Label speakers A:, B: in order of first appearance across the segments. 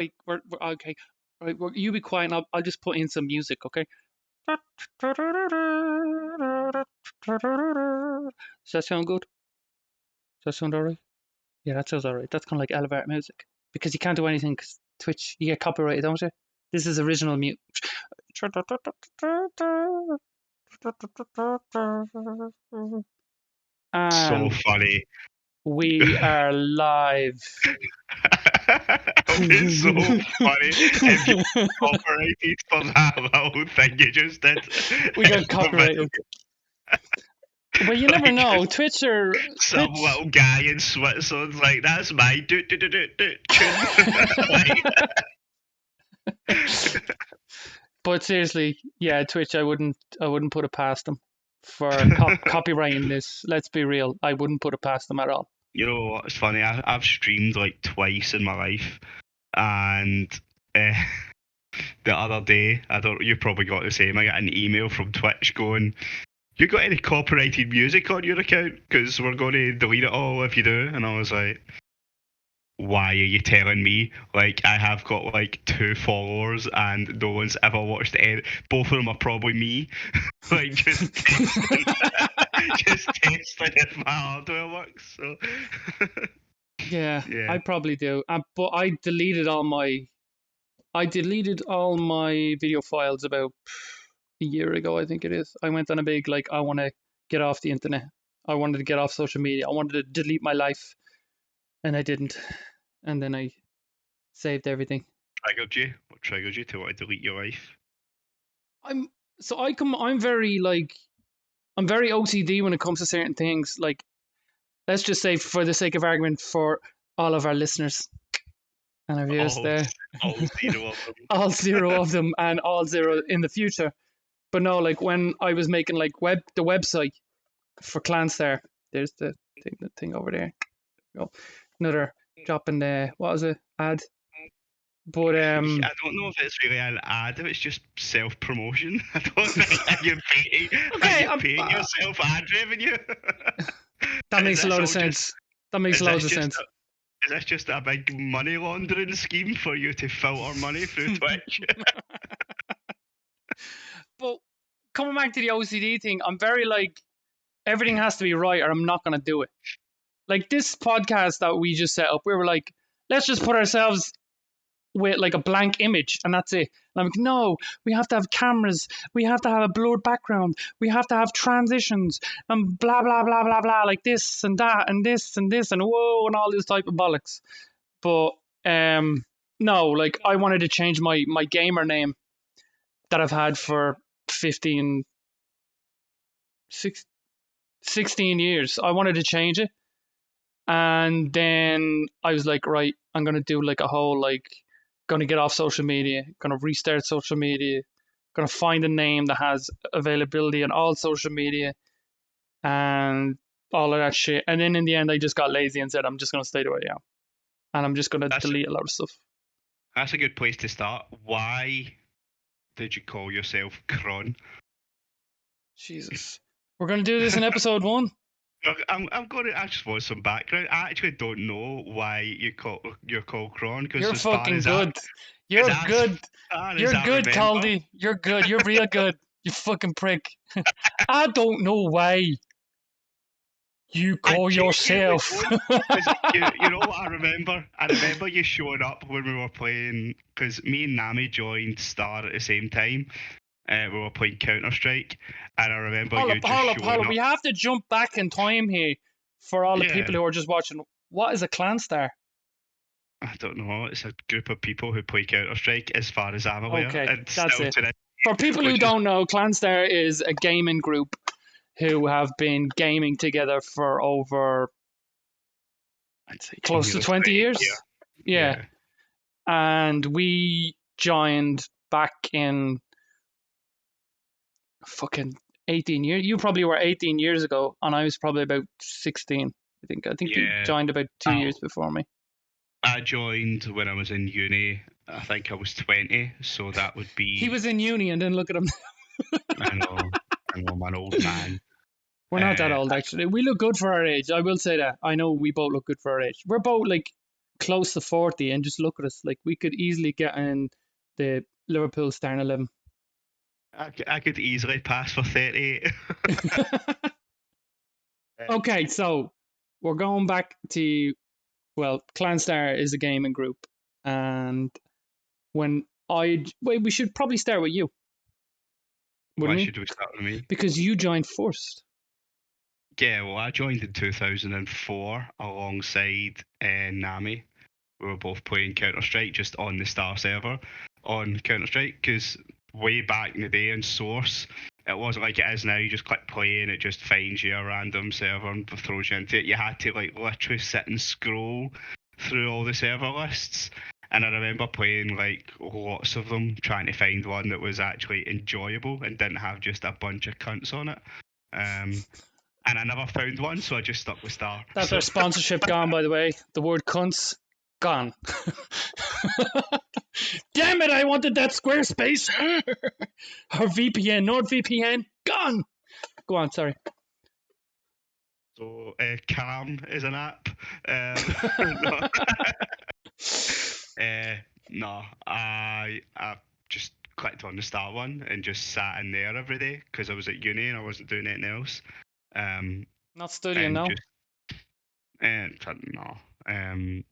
A: Wait, we're okay. Right, you be quiet. And I'll just put in some music, okay? Does that sound good? Does that sound alright? Yeah, that sounds alright. That's kind of like elevator music because you can't do anything because Twitch, you get copyrighted, don't you? This is original music.
B: So
A: And
B: funny.
A: we are live.
B: It's so funny if you operated for that little thing you just did.
A: We got copyrighted. Well, you never
B: Like,
A: know. Twitch or
B: some
A: Twitch.
B: little guy in Switzerland's like, that's my tune.
A: But seriously, yeah, Twitch. I wouldn't put it past them for copywriting this. Let's be real. I wouldn't put it past them at all.
B: You know what's funny? I've streamed like twice in my life, and uh, the other day, you probably got the same. I got an email from Twitch going, "You got any copyrighted music on your account? Because we're going to delete it all if you do." And I was like, "Why are you telling me? Like, I have got like 2 followers, and no one's ever watched any. Both of them are probably me. Like, just testing, just testing if my hardware works." So.
A: Yeah,
B: Yeah.
A: I probably do. But I deleted all my video files about a year ago, I think it is. I went on a big I want to get off the internet. I wanted to get off social media. I wanted to delete my life, and I didn't. And then I saved everything.
B: What triggered you to want to delete your life?
A: I'm very I'm very OCD when it comes to certain things. Like, let's just say, for the sake of argument, for all of our listeners and our viewers there,
B: All 0 of them.
A: all 0 of them, and all 0 in the future. But no, like when I was making the website for Clanstar, there's the thing over there. Oh, another dropping the what was it ad? But
B: I don't know if it's really an ad, if it's just self promotion. I don't think you're paying yourself ad revenue.
A: That makes a lot of sense. That makes loads of sense.
B: Is this just a big money laundering scheme for you to filter money through Twitch?
A: But coming back to the OCD thing, I'm very everything has to be right or I'm not going to do it. Like this podcast that we just set up, we were like, let's just put ourselves with like a blank image and that's it. And I'm like, no, we have to have cameras, we have to have a blurred background, we have to have transitions and blah blah blah blah blah, like this and that and this and this and whoa and all this type of bollocks. But no, like I wanted to change my gamer name that I've had for 16 years. I wanted to change it. And then I was like, right, I'm going to do like a whole, going to get off social media, going to restart social media, going to find a name that has availability on all social media and all of that shit. And then in the end, I just got lazy and said, I'm just going to stay the way I am. And I'm just going to delete a lot of stuff.
B: That's a good place to start. Why did you call yourself Cron?
A: Jesus. We're going to do this in episode 1.
B: I just want some background. I actually don't know why you're called Cron.
A: You're fucking good. You're good. You're good, Coldy. You're good. You're real good. You fucking prick. I don't know why you call yourself.
B: You know what I remember? I remember you showing up when we were playing, because me and Nami joined Star at the same time. We were playing Counter-Strike, and I remember showing up.
A: We have to jump back in time here for all the people who are just watching. What is a Clanstar?
B: I don't know. It's a group of people who play Counter-Strike, as far as I'm aware.
A: Okay,
B: and
A: that's it. For people who don't know, Clanstar is a gaming group who have been gaming together for over, I'd say, close to 20 years. Yeah. And we joined back in fucking 18 years. You probably were 18 years ago, and I was probably about 16. I think you joined about 2 years before me.
B: I joined when I was in uni. I think I was 20, so that would be...
A: He was in uni, and then look at him.
B: I know, I'm an old man.
A: We're not that old, actually. We look good for our age. I will say that. I know we both look good for our age. We're both close to 40 and just look at us. Like, we could easily get in the Liverpool starting 11.
B: I could easily pass for 38.
A: Okay, so we're going back to, well, Clanstar is a gaming group. And we should probably start with you,
B: Why
A: wouldn't we?
B: should we start with me?
A: Because you joined first.
B: Yeah, well, I joined in 2004 alongside Nami. We were both playing Counter Strike just on the Star server on Counter Strike because way back in the day in Source, it wasn't like it is now. You just click play and it just finds you a random server and throws you into it. You had to like literally sit and scroll through all the server lists. And I remember playing like lots of them, trying to find one that was actually enjoyable and didn't have just a bunch of cunts on it. And I never found one, so I just stuck with Star.
A: That's our sponsorship gone, by the way. The word cunts, gone. Damn it, I wanted that Squarespace. Or VPN, NordVPN, gone. Go on, sorry.
B: So Calm is an app. No, I just clicked on the Star one and just sat in there every day because I was at uni and I wasn't doing anything else.
A: Not studying now.
B: No.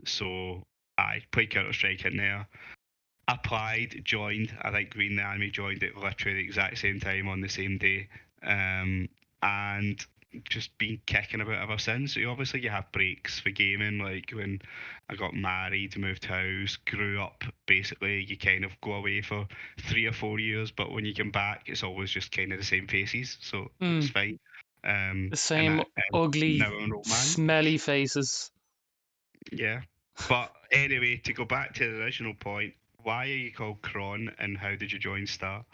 B: So I played Counter Strike in there. Applied, joined. I think Green the Anime joined at literally the exact same time on the same day. And just been kicking about ever since. So obviously you have breaks for gaming, like when I got married, moved house, grew up. Basically, you kind of go away for 3 or 4 years, but when you come back, it's always just kind of the same faces, so it's fine.
A: The same ugly,
B: now I'm an old man.
A: smelly faces.
B: Yeah, but anyway, to go back to the original point, why are you called Cron, and how did you join Star?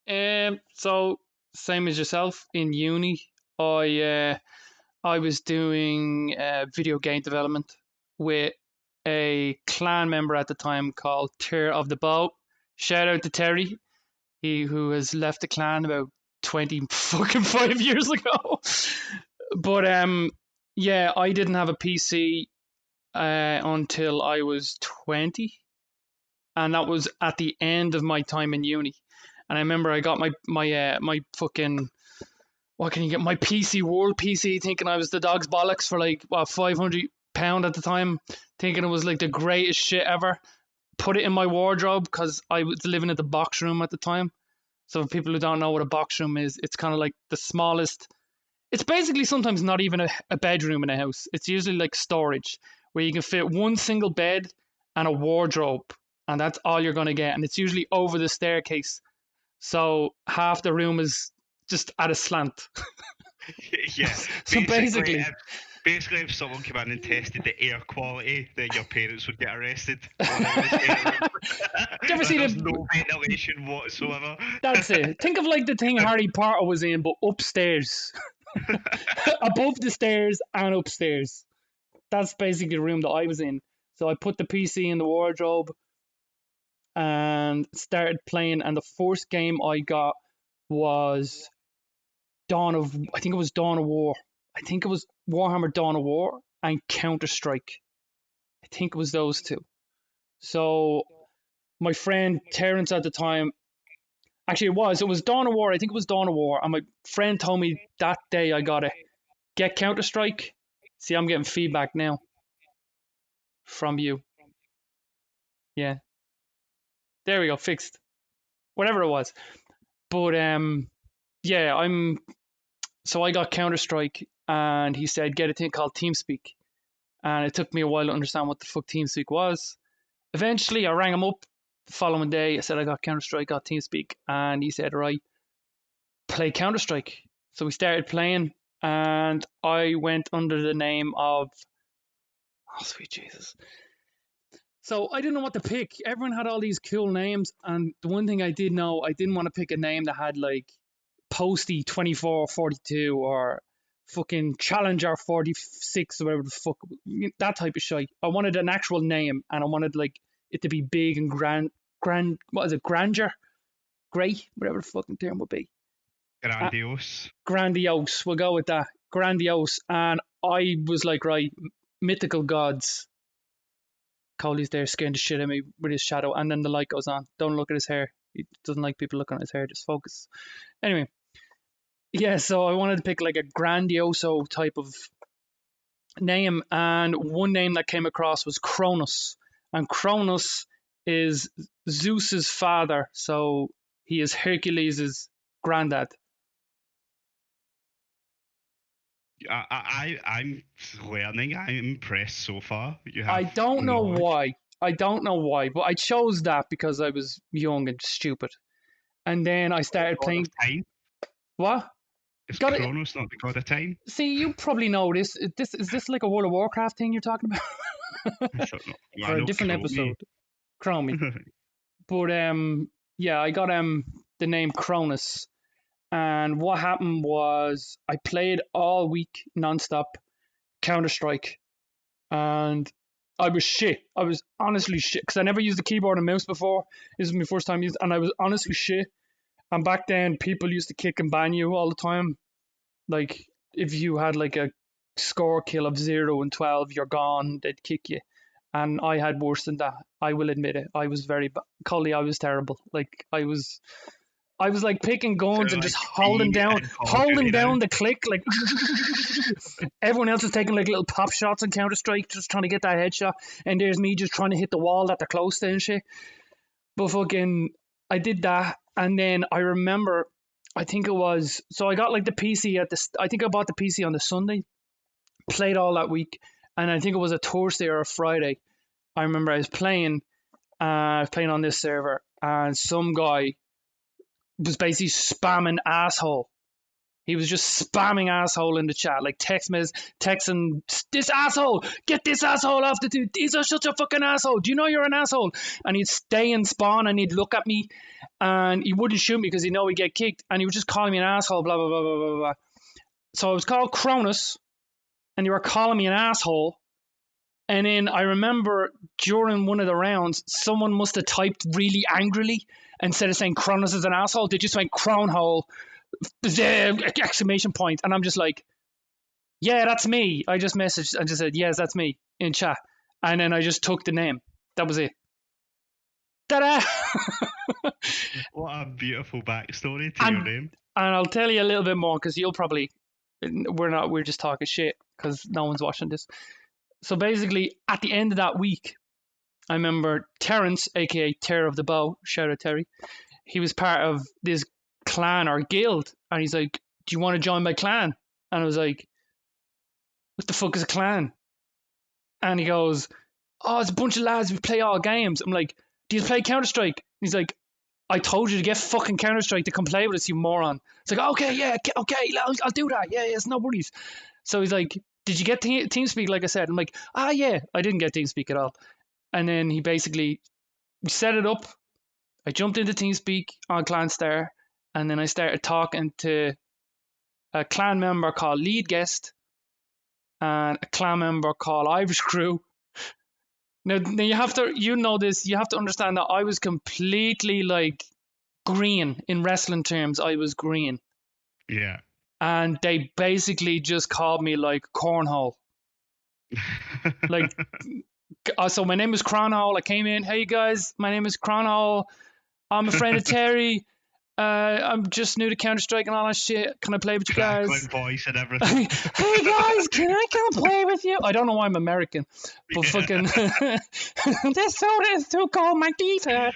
A: So same as yourself in uni. I was doing video game development with a clan member at the time called Tear of the Bow. Shout out to Terry, who has left the clan about 20 fucking 5 years ago. But yeah, I didn't have a PC until I was 20, and that was at the end of my time in uni. And I remember I got my fucking, what can you get, my PC World PC, thinking I was the dog's bollocks for like what, £500 at the time, thinking it was like the greatest shit ever. Put it in my wardrobe because I was living at the box room at the time. So for people who don't know what a box room is, it's kind of like the smallest. It's basically sometimes not even a bedroom in a house. It's usually like storage where you can fit one single bed and a wardrobe, and that's all you're going to get. And it's usually over the staircase. So half the room is just at a slant.
B: Yeah.
A: So basically,
B: if someone came in and tested the air quality, then your parents would get arrested.
A: Do you ever see
B: There's no ventilation whatsoever.
A: That's it. Think of like the thing Harry Potter was in, but upstairs. Above the stairs and upstairs. That's basically the room that I was in. So I put the PC in the wardrobe and started playing. And the first game I got was I think it was Dawn of War. I think it was Warhammer Dawn of War and Counter Strike. I think it was those two. So my friend Terrence at the time, actually it was Dawn of War. I think it was Dawn of War. And my friend told me that day I got it. Get Counter Strike. See, I'm getting feedback now from you. Yeah. There we go, fixed. Whatever it was. But yeah, I got Counter Strike and he said get a thing called TeamSpeak. And it took me a while to understand what the fuck TeamSpeak was. Eventually I rang him up the following day. I said I got Counter Strike, got TeamSpeak, and he said, right, play Counter Strike. So we started playing and I went under the name of, oh sweet Jesus. So I didn't know what to pick. Everyone had all these cool names, and the one thing I did know, I didn't want to pick a name that had like Posty 2442 or fucking Challenger 46 or whatever the fuck, that type of shit. I wanted an actual name, and I wanted like it to be big and grand. What is it? Grandeur, great, whatever the fucking term would be.
B: Grandiose.
A: Grandiose. We'll go with that. Grandiose. And I was like, right, mythical gods. Coldys there scaring the shit out of me with his shadow, and then the light goes on. Don't look at his hair. He doesn't like people looking at his hair. Just focus. Anyway, yeah. So I wanted to pick like a grandioso type of name, and one name that came across was Cronus, and Cronus is Zeus's father, so he is Hercules' granddad.
B: I'm learning. I'm impressed so far. You have
A: I don't know
B: knowledge.
A: why. I don't know why, but I chose that because I was young and stupid. And then I started
B: God of
A: playing.
B: time.
A: What?
B: Is
A: Got it?
B: Kronos not the god of time?
A: See, you probably know this. Is this like a World of Warcraft thing you're talking about?
B: I don't know. Well, I
A: For a
B: know
A: different
B: Chromie.
A: episode, Chromie. But yeah, I got the name Cronus, and what happened was I played all week nonstop Counter Strike, and I was shit. I was honestly shit because I never used a keyboard and mouse before. This was my first time using, and I was honestly shit. And back then, people used to kick and ban you all the time. Like if you had like a score kill of 0 and 12, you're gone. They'd kick you. And I had worse than that. I will admit it. I was very Coldy. I was terrible. Like I was like picking
B: So
A: guns and
B: like
A: just holding
B: me
A: down,
B: and Call of
A: holding
B: Duty now.
A: down the click. Like everyone else is taking like little pop shots in Counter Strike, just trying to get that headshot, and there's me just trying to hit the wall that they're close to and shit. But fucking, I did that, and then I remember, I think it was, so I got like the PC I think I bought the PC on the Sunday, played all that week, and I think it was a Thursday or a Friday. I remember I was playing on this server, and some guy was basically spamming asshole. He was just spamming asshole in the chat, like texting this asshole, get this asshole off the dude. He's such a fucking asshole. Do you know you're an asshole? And he'd stay in spawn and he'd look at me, and he wouldn't shoot me because he know he'd get kicked. And he would just call me an asshole, blah blah blah blah blah blah. So I was called Cronus, and they were calling me an asshole. And then I remember during one of the rounds, someone must have typed really angrily. Instead of saying Cronus is an asshole, they just went Cronhole, exclamation point. And I'm just like, yeah, that's me. I just messaged and just said, yes, that's me in chat. And then I just took the name. That was it. Ta-da!
B: What a beautiful backstory to your
A: and,
B: name.
A: and I'll tell you a little bit more because you'll probably, we're just talking shit because no one's watching this. So basically, at the end of that week, I remember Terrence, aka Terror of the Bow, shout out Terry, he was part of this clan or guild, and he's like, do you want to join my clan? And I was like, what the fuck is a clan? And he goes, oh, it's a bunch of lads, we play all games. I'm like, do you play Counter-Strike? He's like, I told you to get fucking Counter-Strike to come play with us, you moron. It's like, okay, yeah, okay, I'll do that. Yeah, it's no worries. So he's like, did you get TeamSpeak like I said? I'm like, yeah, I didn't get TeamSpeak at all. And then he basically set it up. I jumped into TeamSpeak on Clanstar, and then I started talking to a clan member called Lead Guest and a clan member called Irish Crew. Now you have to, you have to understand that I was completely like green in wrestling terms. I was green,
B: Yeah.
A: and they basically just called me like Cornhole. Like, so my name is Cronhole. I came in, hey guys, my name is Cronhole. I'm a friend of Terry. I'm just new to Counter Strike and all that shit. Can I play with you guys?
B: Crackling voice and everything.
A: Hey guys, can I come play with you? I don't know why I'm American, but fucking this soda is too cold, my teeth hurt.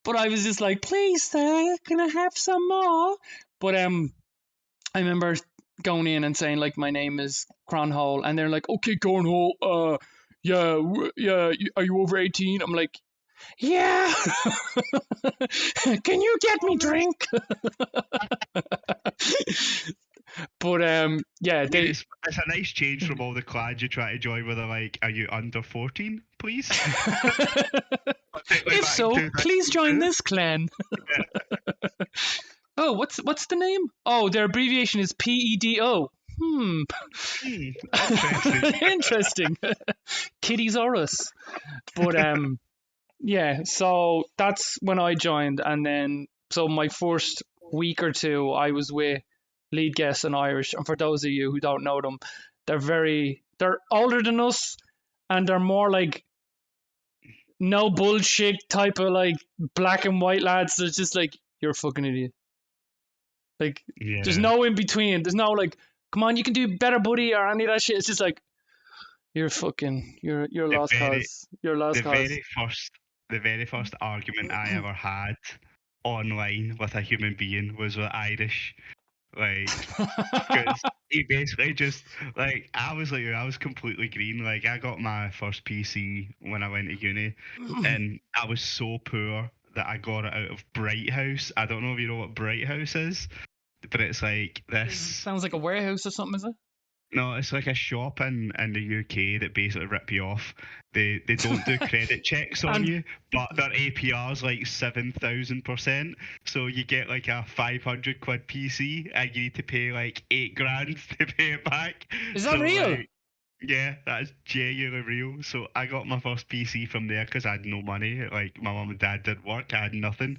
A: But I was just like, please, sir, can I have some more? But I remember going in and saying like my name is Cronhole, and they're like, okay, Cornhole, yeah, are you over 18? I'm like, yeah. Can you get me drink? But yeah,
B: It's a nice change from all the clans you try to join where they're like, are you under 14, please?
A: if so, please join this clan. Oh, what's the name? Oh, their abbreviation is PEDO.
B: Interesting.
A: Interesting. Kitties are us. But yeah, so that's when I joined, and then so my first week or two I was with Lead Guest and Irish. And for those of you who don't know them, they're older than us, and they're more like no bullshit type of like black and white lads. It's just like, you're a fucking idiot. Like, there's
B: Yeah.
A: no in between. There's no like, come on, you can do better, buddy, or any of that shit. It's just like, you're
B: The
A: lost
B: very
A: cause. You're lost
B: the
A: cause.
B: very first argument I ever had online with a human being was with Irish. Like, because he basically just I was completely green. Like, I got my first PC when I went to uni, and I was so poor that I got it out of Bright House. I don't know if you know what Bright House is, but it's like this.
A: Sounds like a warehouse or something, is it?
B: No, it's like a shop in the UK that basically rip you off. They don't do credit checks on
A: And
B: you, but their APR's like 7,000%. So you get like a 500 quid PC and you need to pay like 8 grand to pay it back.
A: is
B: So
A: that real?
B: like, yeah, that's genuinely real. So I got my first PC from there because I had no money. Like, my mum and dad did work, I had nothing.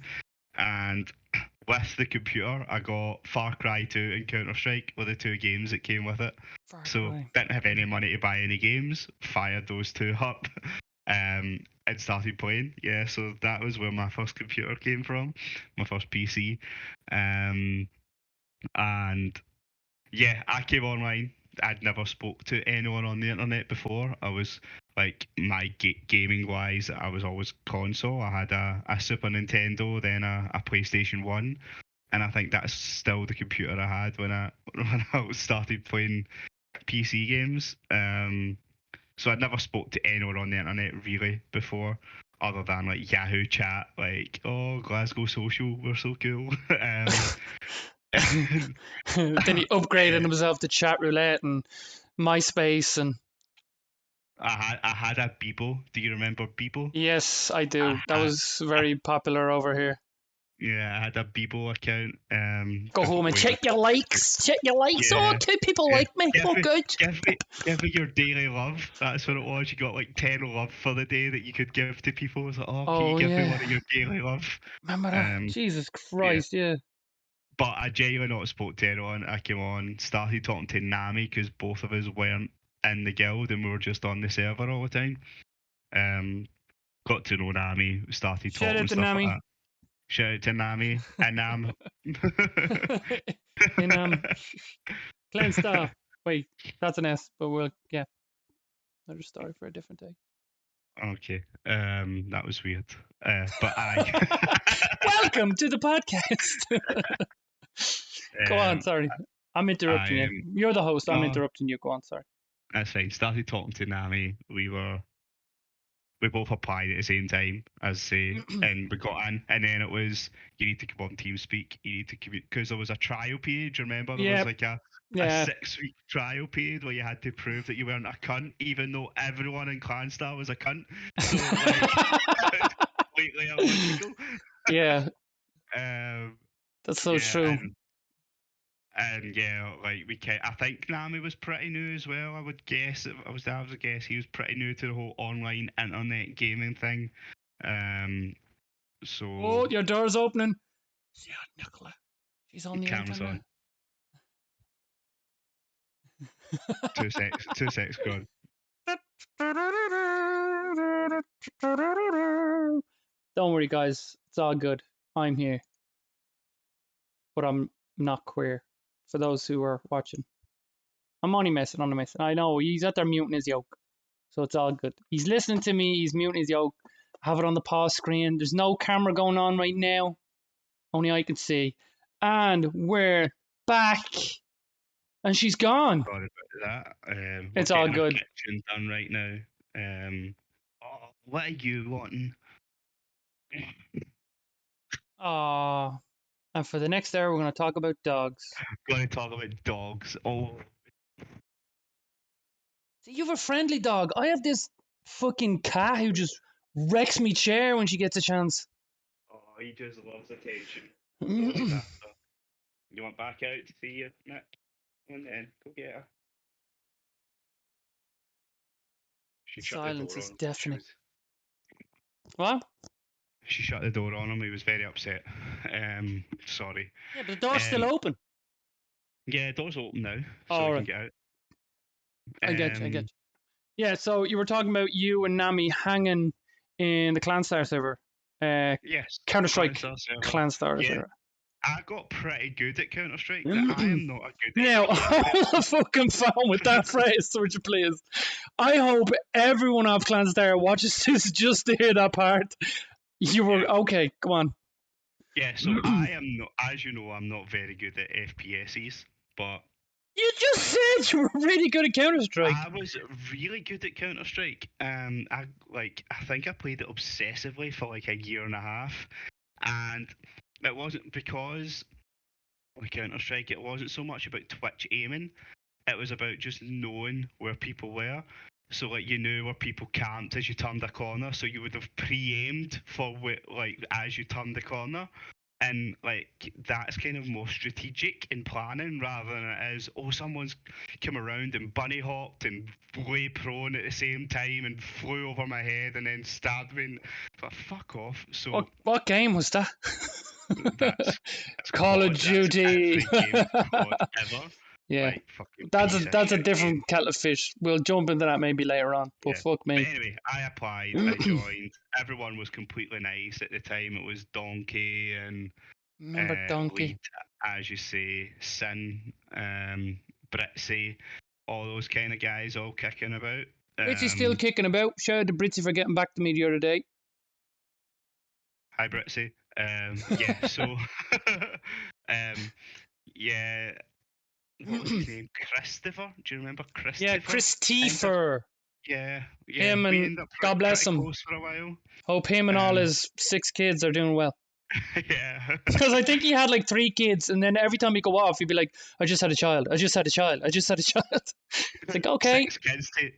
B: And with the computer, I got Far Cry 2 and Counter Strike were the two games that came with it.
A: Far
B: So
A: Cry.
B: didn't have any money to buy any games. Fired those two up, and started playing. Yeah, so that was where my first computer came from, my first PC, and yeah, I came online. I'd never spoke to anyone on the internet before. I was like, my gaming wise, I was always console. I had a Super Nintendo, then a PlayStation 1, and I think that's still the computer I had when I when I started playing PC games. So I'd never spoke to anyone on the internet really before, other than like Yahoo chat, like, oh, Glasgow Social, we're so cool. And,
A: Then he upgraded himself to chat roulette and MySpace, and
B: I had a Beeple. Do you remember Beeple?
A: yes, I
B: I
A: do. That
B: had,
A: was very popular over here.
B: yeah, I had a Beeple account.
A: Go home and
B: Way
A: check your
B: before.
A: likes. Check your likes. Oh,
B: Yeah,
A: 2 people
B: yeah.
A: like me.
B: Give
A: Oh,
B: me,
A: good.
B: give me your daily love. That's what it was. You got like 10 love for the day that you could give to people. It's like, oh, can you
A: Oh
B: give me
A: yeah,
B: one of your daily love?
A: remember that?
B: Um,
A: Jesus
B: yeah.
A: Christ, yeah.
B: But I genuinely not spoke to anyone. I came on, started talking to Nami because both of us weren't in the guild and we were just on the server all the time. Got to know Nami, started
A: Shout
B: talking
A: out
B: and
A: to
B: stuff like
A: Nami.
B: that. Shout out to Nami and Nam.
A: In Clanstar. Wait, that's an S, but we'll yeah. Another story for a different day.
B: Okay, that was weird. But I.
A: Welcome to the podcast. Go on, sorry. I'm interrupting you.
B: I
A: You're the host. I'm
B: no,
A: interrupting you. Go on, sorry.
B: that's fine. Started talking to Nami. We both applied at the same time as say, and we got in. And then it was, you need to come on TeamSpeak. You need to commute because there was a trial period. Do you remember there was
A: Yeah,
B: like a
A: yeah.
B: 6 week trial period where you had to prove that you weren't a cunt, even though everyone in Clanstar was a cunt. So like, completely illogical.
A: Yeah,
B: Um,
A: that's so
B: yeah,
A: true.
B: and yeah, like I think Nami was pretty new as well. I would guess. If I was to have a guess, he was pretty new to the whole online internet gaming thing. So
A: Oh, your door's opening. See that, Nicola? She's on the
B: cameras
A: internet.
B: on. 2 secs. 2 secs gone.
A: Don't worry, guys. It's all good. I'm here, but I'm not queer. For those who are watching, I'm only messing. I know he's out there muting his yoke, so it's all good. He's listening to me. He's muting his yoke. I have it on the pause screen. There's no camera going on right now. Only I can see. And we're back. And she's gone.
B: Sorry about that. We're
A: It's all
B: getting our
A: good.
B: kitchen done right now. Oh, what are you wanting?
A: Aww. And for the next hour, we're going to talk about dogs.
B: Going to talk about dogs. Oh,
A: So you have a friendly dog. I have this fucking cat who just wrecks me chair when she gets a chance.
B: he just loves attention. You want back out to see you, Nick? And then go get her. She shut the
A: Silence
B: door
A: is
B: on.
A: deafening. What?
B: She shut the door on him. He was very upset. Sorry.
A: Yeah, but the door's still open.
B: Yeah, door's open now, so
A: All
B: we
A: right.
B: can get out.
A: I get you. Yeah, so you were talking about you and Nami hanging in the Clanstar server.
B: Yes,
A: Counter Strike
B: Clanstar server.
A: Clanstar
B: Yeah,
A: server.
B: I got pretty good at Counter Strike. Now I am not a good
A: Now,
B: FPS
A: hold the
B: person.
A: fucking phone with that phrase, would you please? I hope everyone off Clanstar watches this just to hear that part. You were
B: Yeah,
A: okay. Go on.
B: yeah. So I am not, as you know, I'm not very good at FPSs, but
A: You just said you were really good at Counter Strike.
B: I was really good at Counter Strike. I think I played it obsessively for like a year and a half, and it wasn't because with Counter Strike. It wasn't so much about Twitch aiming. It was about just knowing where people were. So like you knew where people camped as you turned a corner, so you would have pre-aimed for like as you turned the corner, and like that's kind of more strategic in planning rather than it is someone's come around and bunny hopped and lay prone at the same time and flew over my head and then stabbed me. And, but fuck off. So
A: What game was that?
B: that's that's
A: Call of
B: COD. That's
A: Duty.
B: every game of COD ever.
A: Yeah,
B: Like fucking
A: that's a
B: piece of
A: that's a
B: shit game.
A: different kettle of fish. We'll jump into that maybe later on. But
B: Yeah.
A: fuck
B: But
A: me.
B: anyway, I applied, I joined. Everyone was completely nice at the time. It was Donkey and
A: Remember Donkey?
B: Lead, as you say, Sin, Britsy, all those kind of guys all kicking about.
A: Britsy's still kicking about. Shout out to Britsy for getting back to me the other day.
B: Hi Britsy. Yeah, so um, yeah, what was his name? Christopher. Do you remember
A: Yeah,
B: Christopher? Entered.
A: Christopher.
B: Yeah, yeah.
A: Him
B: We
A: and
B: ended up
A: God bless
B: pretty
A: him.
B: close for a while.
A: Hope him and all
B: Um,
A: his 6 kids are doing well.
B: yeah.
A: Because I think he had like 3 kids, and then every time he go off, he'd be like, "I just had a child. I just had a child. I just had a child." It's like, okay.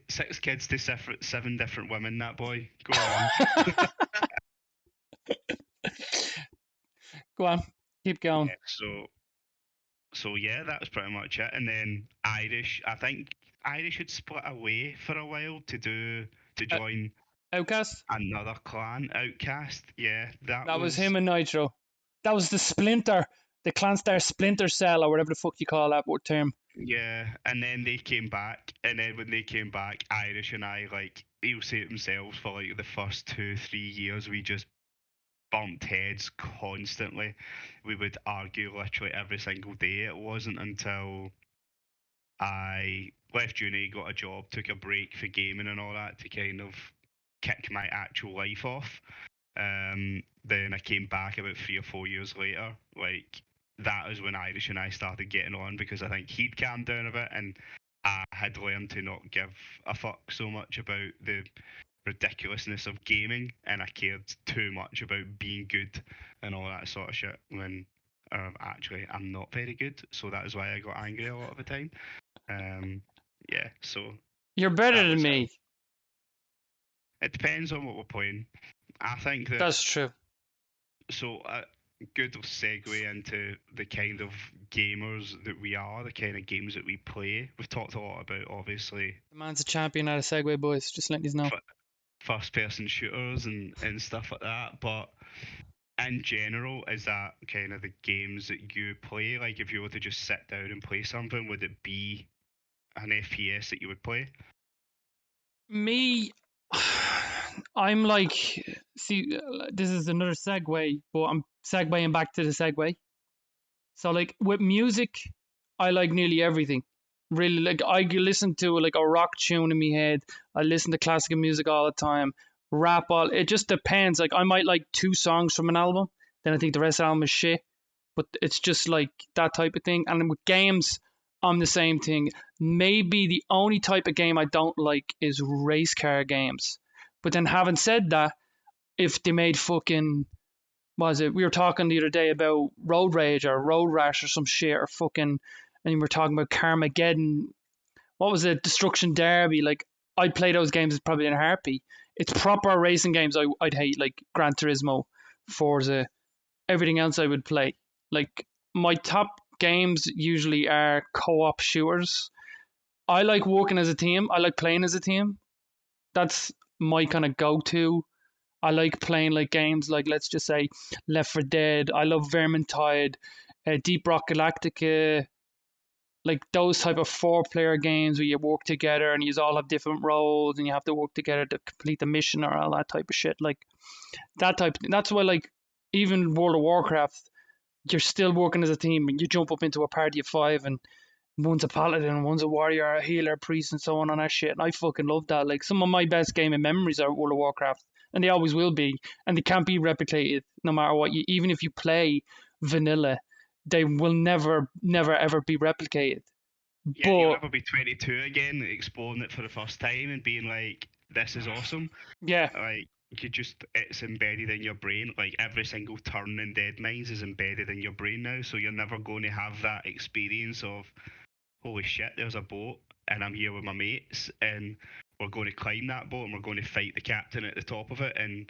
B: Six kids to seven different women. That boy. Go on.
A: Go on, keep going.
B: Yeah. So yeah, that was pretty much it. And then Irish. I think Irish had split away for a while to
A: Uh,
B: join
A: Outcast.
B: another clan, Outcast. Yeah, that
A: That was
B: was.
A: him and Nitro. That was the Splinter, the Clanstar Splinter Cell, or whatever the fuck you call that term.
B: Yeah, and then they came back, and then when they came back, Irish and I, like, he'll say it himself, for like the first 2, 3 years, we just bumped heads constantly. We would argue literally every single day. It wasn't until I left uni, got a job, took a break for gaming and all that to kind of kick my actual life off. Then I came back about 3 or 4 years later. Like that is when Irish and I started getting on because I think he'd calmed down a bit and I had learned to not give a fuck so much about the ridiculousness of gaming and I cared too much about being good and all that sort of shit when actually I'm not very good. So that is why I got angry a lot of the time. Yeah, so
A: You're better
B: that
A: than
B: was it.
A: me.
B: It depends on what we're playing. I think that
A: That's true.
B: so a good segue into the kind of gamers that we are, the kind of games that we play. We've talked a lot about obviously
A: The man's a champion at a Segway, boys. Just letting you know.
B: first person shooters and stuff like that, but in general, is that kind of the games that you play? Like if you were to just sit down and play something, would it be an FPS that you would play?
A: Me, I'm like, see, this is another segue, but I'm segueing back to the segue. So, like, with music, I like nearly everything. Really, like, I could listen to like a rock tune in my head. I listen to classical music all the time. Rap, all it just depends. Like, I might like 2 songs from an album, then I think the rest of the album is shit. But it's just like that type of thing. And with games, I'm the same thing. Maybe the only type of game I don't like is race car games. But then, having said that, if they made fucking, was it, we were talking the other day about Road Rage or Road Rash or some shit, or fucking, and we were talking about Carmageddon. What was it? Destruction Derby. Like, I'd play those games probably in a heartbeat. It's proper racing games I'd hate, like Gran Turismo, Forza, everything else I would play. Like, my top games usually are co-op shooters. I like working as a team. I like playing as a team. That's my kind of go-to. I like playing like games like, let's just say, Left 4 Dead. I love Vermintide, Deep Rock Galactica. like those type of 4-player games where you work together and you all have different roles and you have to work together to complete the mission or all that type of shit. Like that type. That's why, like, even World of Warcraft, you're still working as a team and you jump up into a party of 5 and one's a paladin, one's a warrior, a healer, priest, and so on that shit. And I fucking love that. Like, some of my best gaming memories are World of Warcraft, and they always will be, and they can't be replicated no matter what. Even if you play vanilla, they will never, never, ever be replicated.
B: Yeah, you'll
A: But
B: never be 22 again, exploring it for the first time and being like, "This is awesome."
A: yeah,
B: Like it's embedded in your brain. Like every single turn in Dead Mines is embedded in your brain now, so you're never going to have that experience of, "Holy shit, there's a boat and I'm here with my mates and we're going to climb that boat and we're going to fight the captain at the top of it, and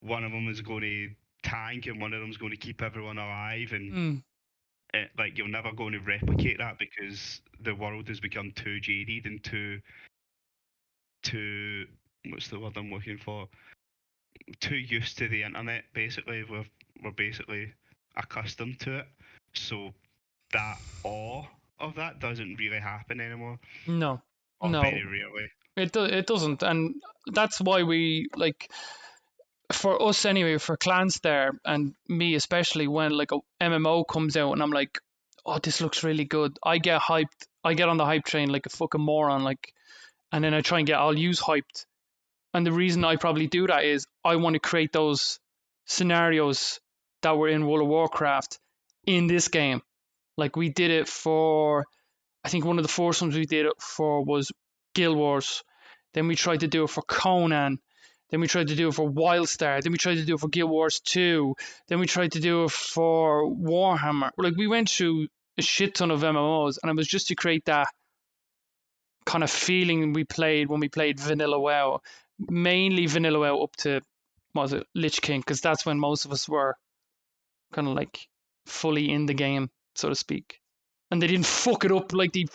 B: one of them is going to tank and one of them's going to keep everyone alive." And like, you're never going to replicate that because the world has become too jaded and too what's the word I'm looking for? Too used to the internet. Basically, we're basically accustomed to it. So that awe of that doesn't really happen anymore,
A: no,
B: or
A: no,
B: very rarely.
A: it doesn't, and that's why we like. For us anyway, for Clanstar and me especially, when like a MMO comes out and I'm like, oh, this looks really good, I get hyped. I get on the hype train like a fucking moron, like, and then I try and get all use hyped. And the reason I probably do that is I want to create those scenarios that were in World of Warcraft in this game. Like we did it for, I think one of the first ones we did it for was Guild Wars. Then we tried to do it for Conan. Then we tried to do it for Wildstar. Then we tried to do it for Guild Wars 2. Then we tried to do it for Warhammer. Like we went through a shit ton of MMOs, and it was just to create that kind of feeling we played when we played Vanilla WoW. Mainly Vanilla WoW up to, what was it, Lich King, because that's when most of us were kind of like fully in the game, so to speak. And they didn't fuck it up like they.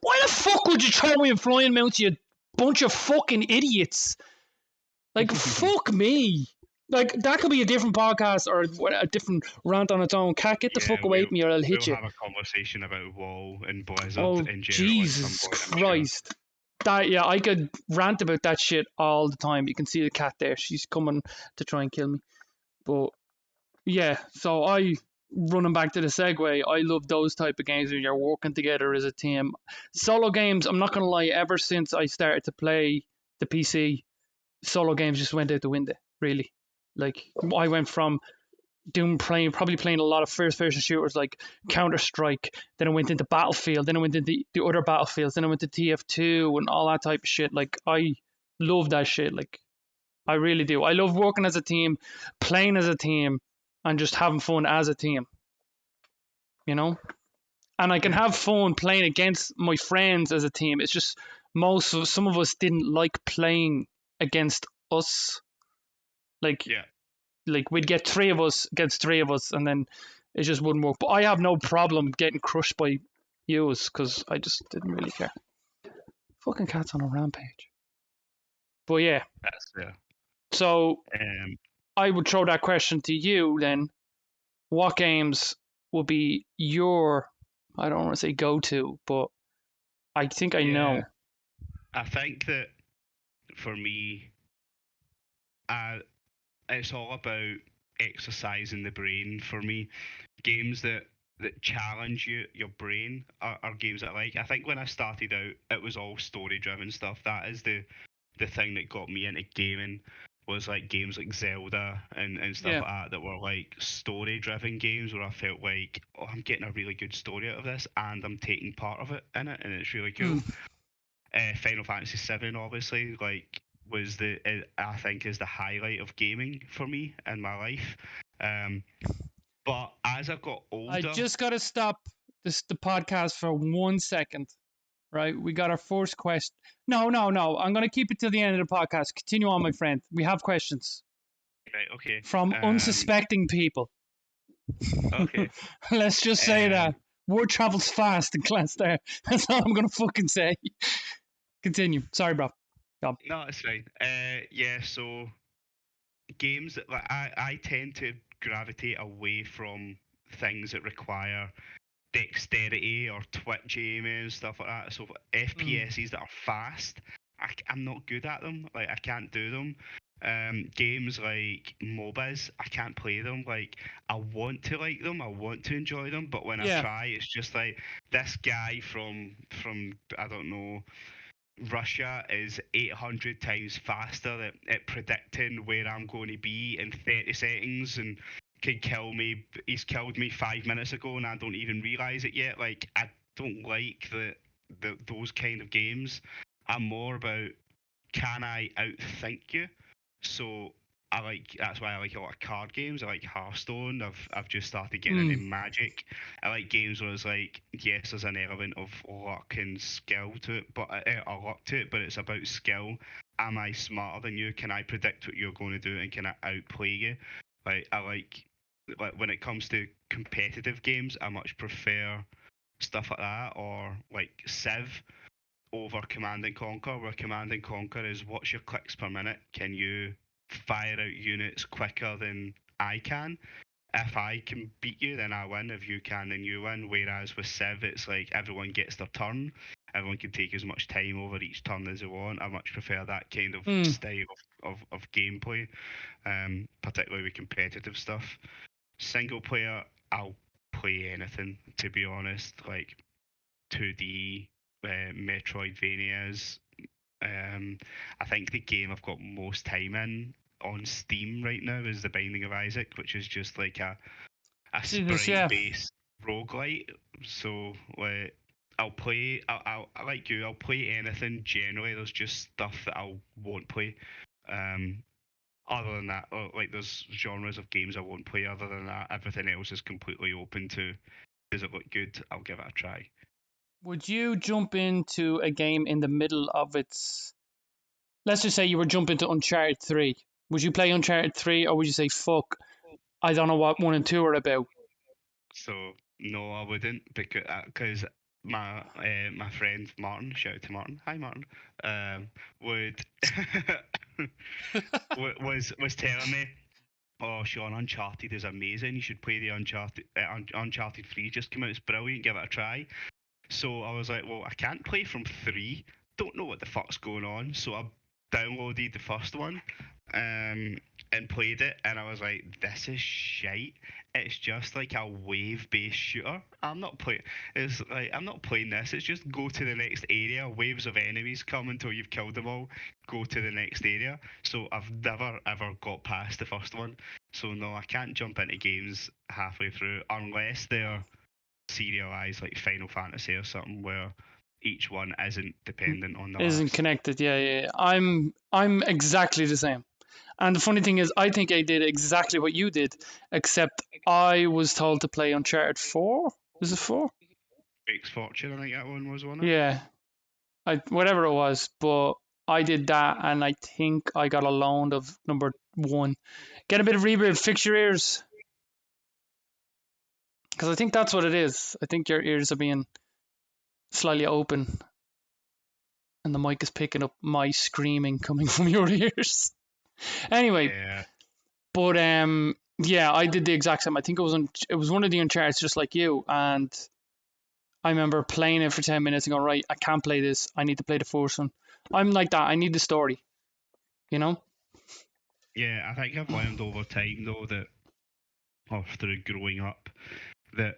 A: Why the fuck would you throw me in flying mounts, you bunch of fucking idiots? Like, fuck me. Like, that could be a different podcast or a different rant on its own. Cat, get the
B: Yeah,
A: fuck away from me or I'll hit
B: we'll
A: you.
B: have a conversation about WoW and Blizzard
A: Oh,
B: in general at some
A: Jesus
B: point, I'm sure.
A: Christ. That, yeah, I could rant about that shit all the time. You can see the cat there. She's coming to try and kill me. But yeah, so running back to the segue, I love those type of games where you're working together as a team. Solo games, I'm not gonna lie, ever since I started to play the PC, solo games just went out the window, really. Like, I went from probably playing a lot of first person shooters like Counter Strike, then I went into Battlefield, then I went into the other Battlefields, then I went to TF2 and all that type of shit. Like, I love that shit. Like, I really do. I love working as a team, playing as a team, and just having fun as a team, you know? And I can
B: Yeah,
A: have fun playing against my friends as a team. It's just some of us didn't like playing against us. Like
B: yeah.
A: like we'd get 3 of us against 3 of us, and then it just wouldn't work. But I have no problem getting crushed by yous because I just didn't really care. Fucking cat's on a rampage. But yeah,
B: That's
A: so
B: um,
A: I would throw that question to you then. What games would be your, I don't want to say go to, but I think I
B: yeah.
A: know.
B: I think that for me, uh, it's all about exercising the brain for me. Games that challenge your brain are games that I like. I think when I started out, it was all story driven stuff. That is the thing that got me into gaming, was like games like Zelda and stuff
A: Yeah.
B: like that that were like story driven games where I felt like, oh, I'm getting a really good story out of this and I'm taking part of it in it, and it's really cool. Final Fantasy VII, obviously, like I think is the highlight of gaming for me in my life. But as I got
A: I
B: older,
A: just got to stop the podcast for 1 second. Right, we got our first question. No, no, no. I'm going to keep it till the end of the podcast. Continue on, my friend. We have questions
B: right? Okay,
A: from unsuspecting people.
B: okay.
A: Let's just say that word travels fast in Clanstar. That's all I'm going to fucking say. Continue. Sorry, bro. Go.
B: No, it's fine. Yeah. So games that, like, I tend to gravitate away from things that require dexterity or twitch aiming and stuff like that. So FPSs that are fast, I'm not good at them. Like I can't do them. Games like MOBAs, I can't play them. Like I want to like them, I want to enjoy them, but when I
A: Yeah.
B: try, it's just like this guy from I don't know, Russia is 800 times faster at predicting where I'm going to be in 30 seconds and can kill me. He's killed me 5 minutes ago and I don't even realize it yet. Like I don't like those kind of games. I'm more about, can I outthink you? So that's why I like a lot of card games. I like Hearthstone. I've just started getting into Magic. I like games where it's like, yes, there's an element of luck and skill to it, but it's about skill. Am I smarter than you? Can I predict what you're going to do and can I outplay you? Like I like when it comes to competitive games, I much prefer stuff like that, or like Civ over Command and Conquer, where Command and Conquer is what's your clicks per minute? Can you fire out units quicker than I can? If I can beat you, then I win. If you can, then you win. Whereas with Civ, it's like everyone gets their turn. Everyone can take as much time over each turn as they want. I much prefer that kind of style of gameplay, particularly with competitive stuff. Single player, I'll play anything, to be honest. Like 2D Metroidvanias. I think the game I've got most time in on Steam right now is The Binding of Isaac, which is just like a
A: Jesus, yeah.
B: sprite-based roguelite. So I'll play. I like you. I'll play anything. Generally, there's just stuff that I won't play. Other than that, like there's genres of games I won't play. Other than that, everything else is completely open to. Does it look good? I'll give it a try.
A: Would you jump into a game in the middle of its? Let's just say you were jumping to Uncharted 3. Would you play Uncharted 3 or would you say, fuck, I don't know what 1 and 2 are about?
B: So no, I wouldn't, because my friend Martin, shout out to Martin, hi Martin, would was telling me, oh Sean, Uncharted is amazing. You should play the Uncharted 3 just come out. It's brilliant. Give it a try. So I was like, well, I can't play from 3. Don't know what the fuck's going on. So I downloaded the first one, and played it, and I was like, this is shite. It's just like a wave-based shooter. I'm not playing this. It's just go to the next area. Waves of enemies come until you've killed them all. Go to the next area. So I've never ever got past the first one. So no, I can't jump into games halfway through unless they're serialized like Final Fantasy or something where each one isn't dependent on the
A: Isn't
B: last.
A: connected, yeah. I'm exactly the same. And the funny thing is, I think I did exactly what you did, except I was told to play Uncharted 4. Was it 4?
B: Breaks Fortune, I think that one was one.
A: Yeah, whatever it was, but I did that, and I think I got a loan of number 1. Get a bit of reverb, fix your ears, because I think that's what it is. I think your ears are being slightly open, and the mic is picking up my screaming coming from your ears. Anyway,
B: Yeah,
A: but yeah, I did the exact same. I think it was one of the Uncharted just like you, and I remember playing it for 10 minutes and going, right, I can't play this. I need to play the first one. I'm like that. I need the story, you know.
B: yeah. I think I've learned over time though that, or through growing up, that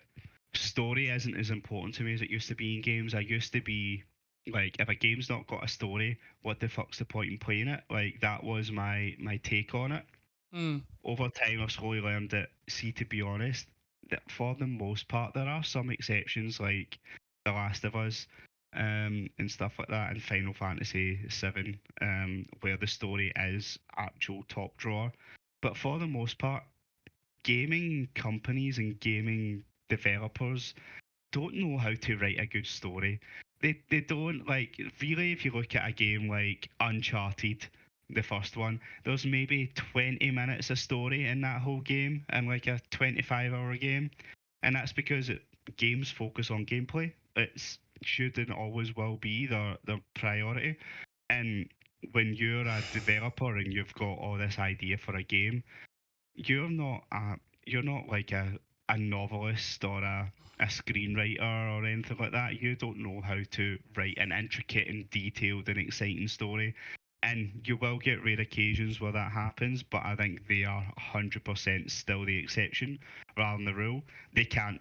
B: story isn't as important to me as it used to be in games. I used to be like, if a game's not got a story, what the fuck's the point in playing it? Like that was my take on it.
A: Mm.
B: Over time, I've slowly learned that, see, to be honest, that for the most part, there are some exceptions like The Last of Us, and stuff like that, and Final Fantasy VII, where the story is actual top drawer. But for the most part, gaming companies and gaming developers don't know how to write a good story. They don't, like, really. If you look at a game like Uncharted, the first one, there's maybe 20 minutes of story in that whole game, and like a 25-hour game, and that's because games focus on gameplay. It's should and always will be their priority. And when you're a developer and you've got all this idea for a game, you're not like a novelist or a screenwriter or anything like that. You don't know how to write an intricate and detailed and exciting story. And you will get rare occasions where that happens, but I think they are 100% still the exception rather than the rule. They can't,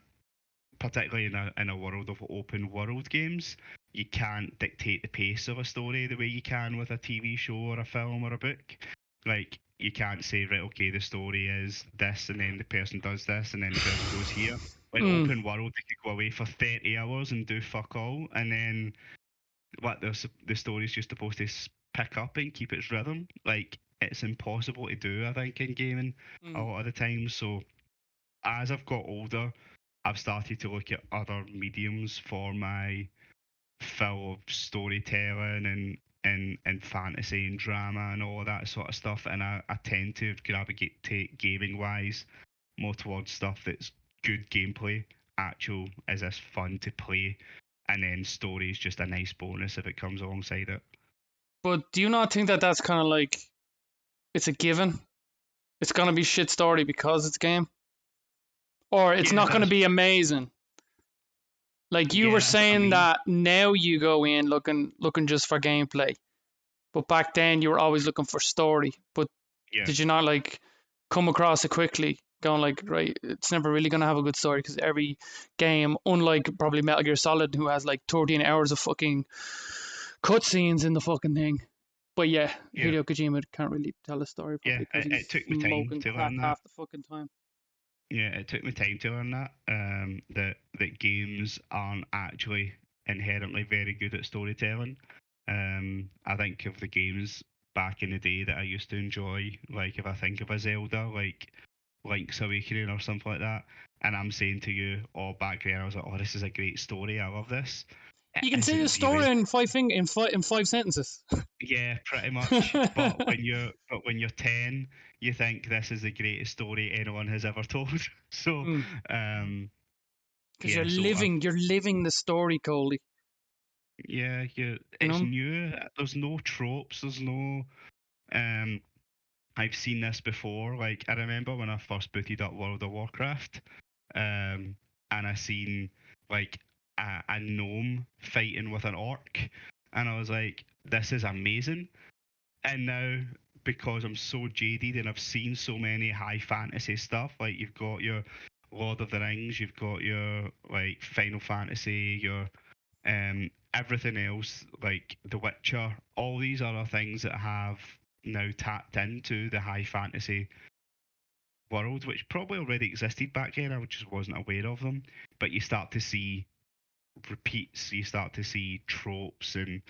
B: particularly in a world of open world games, you can't dictate the pace of a story the way you can with a TV show or a film or a book. Like, you can't say, right, okay, the story is this, and then the person does this, and then the person goes here. Like, open world, they could go away for 30 hours and do fuck all, and then what the story's just supposed to pick up and keep its rhythm. Like, it's impossible to do, I think, in gaming a lot of the time. So, as I've got older, I've started to look at other mediums for my fill of storytelling and fantasy and drama and all of that sort of stuff. And I tend to gravitate gaming wise more towards stuff that's good gameplay, actual is this fun to play, and then story is just a nice bonus if it comes alongside it.
A: But do you not think that that's kind of like it's a given? It's gonna be shit story because it's a game, or it's
B: Yeah,
A: not gonna
B: that's
A: be amazing. Like you were
B: yeah. I
A: saying
B: mean,
A: that now you go in looking just for gameplay, but back then you were always looking for story. But
B: yeah.
A: did you not like come across it quickly, going like, right, it's never really gonna have a good story because every game, unlike probably Metal Gear Solid, who has like 13 hours of fucking cutscenes in the fucking thing. But yeah,
B: Yeah,
A: Hideo Kojima can't really tell a story
B: yeah.
A: probably because
B: It
A: he's
B: took me time
A: smoking
B: to
A: crack
B: learn that.
A: half the fucking time.
B: Yeah, it took me time to learn that. That games aren't actually inherently very good at storytelling. I think of the games back in the day that I used to enjoy, like if I think of a Zelda, like Link's Awakening or something like that, and I'm saying to you, oh, back then I was like, oh, this is a great story, I love this. It
A: You can say the
B: isn't
A: story
B: really.
A: in five sentences.
B: Yeah, pretty much. But when you're 10, you think this is the greatest story anyone has ever told. So, um,
A: Because
B: yeah. So I've
A: you're living the story, Coldy.
B: yeah,
A: You
B: it's
A: know.
B: new. There's no tropes. There's no. Um, I've seen this before. Like I remember when I first booted up World of Warcraft, and I seen like a gnome fighting with an orc, and I was like, this is amazing. And now, because I'm so jaded and I've seen so many high fantasy stuff, like you've got your Lord of the Rings, you've got your like Final Fantasy, your everything else, like The Witcher, all these other things that have now tapped into the high fantasy world, which probably already existed back then, I just wasn't aware of them. But you start to see repeats, you start to see tropes and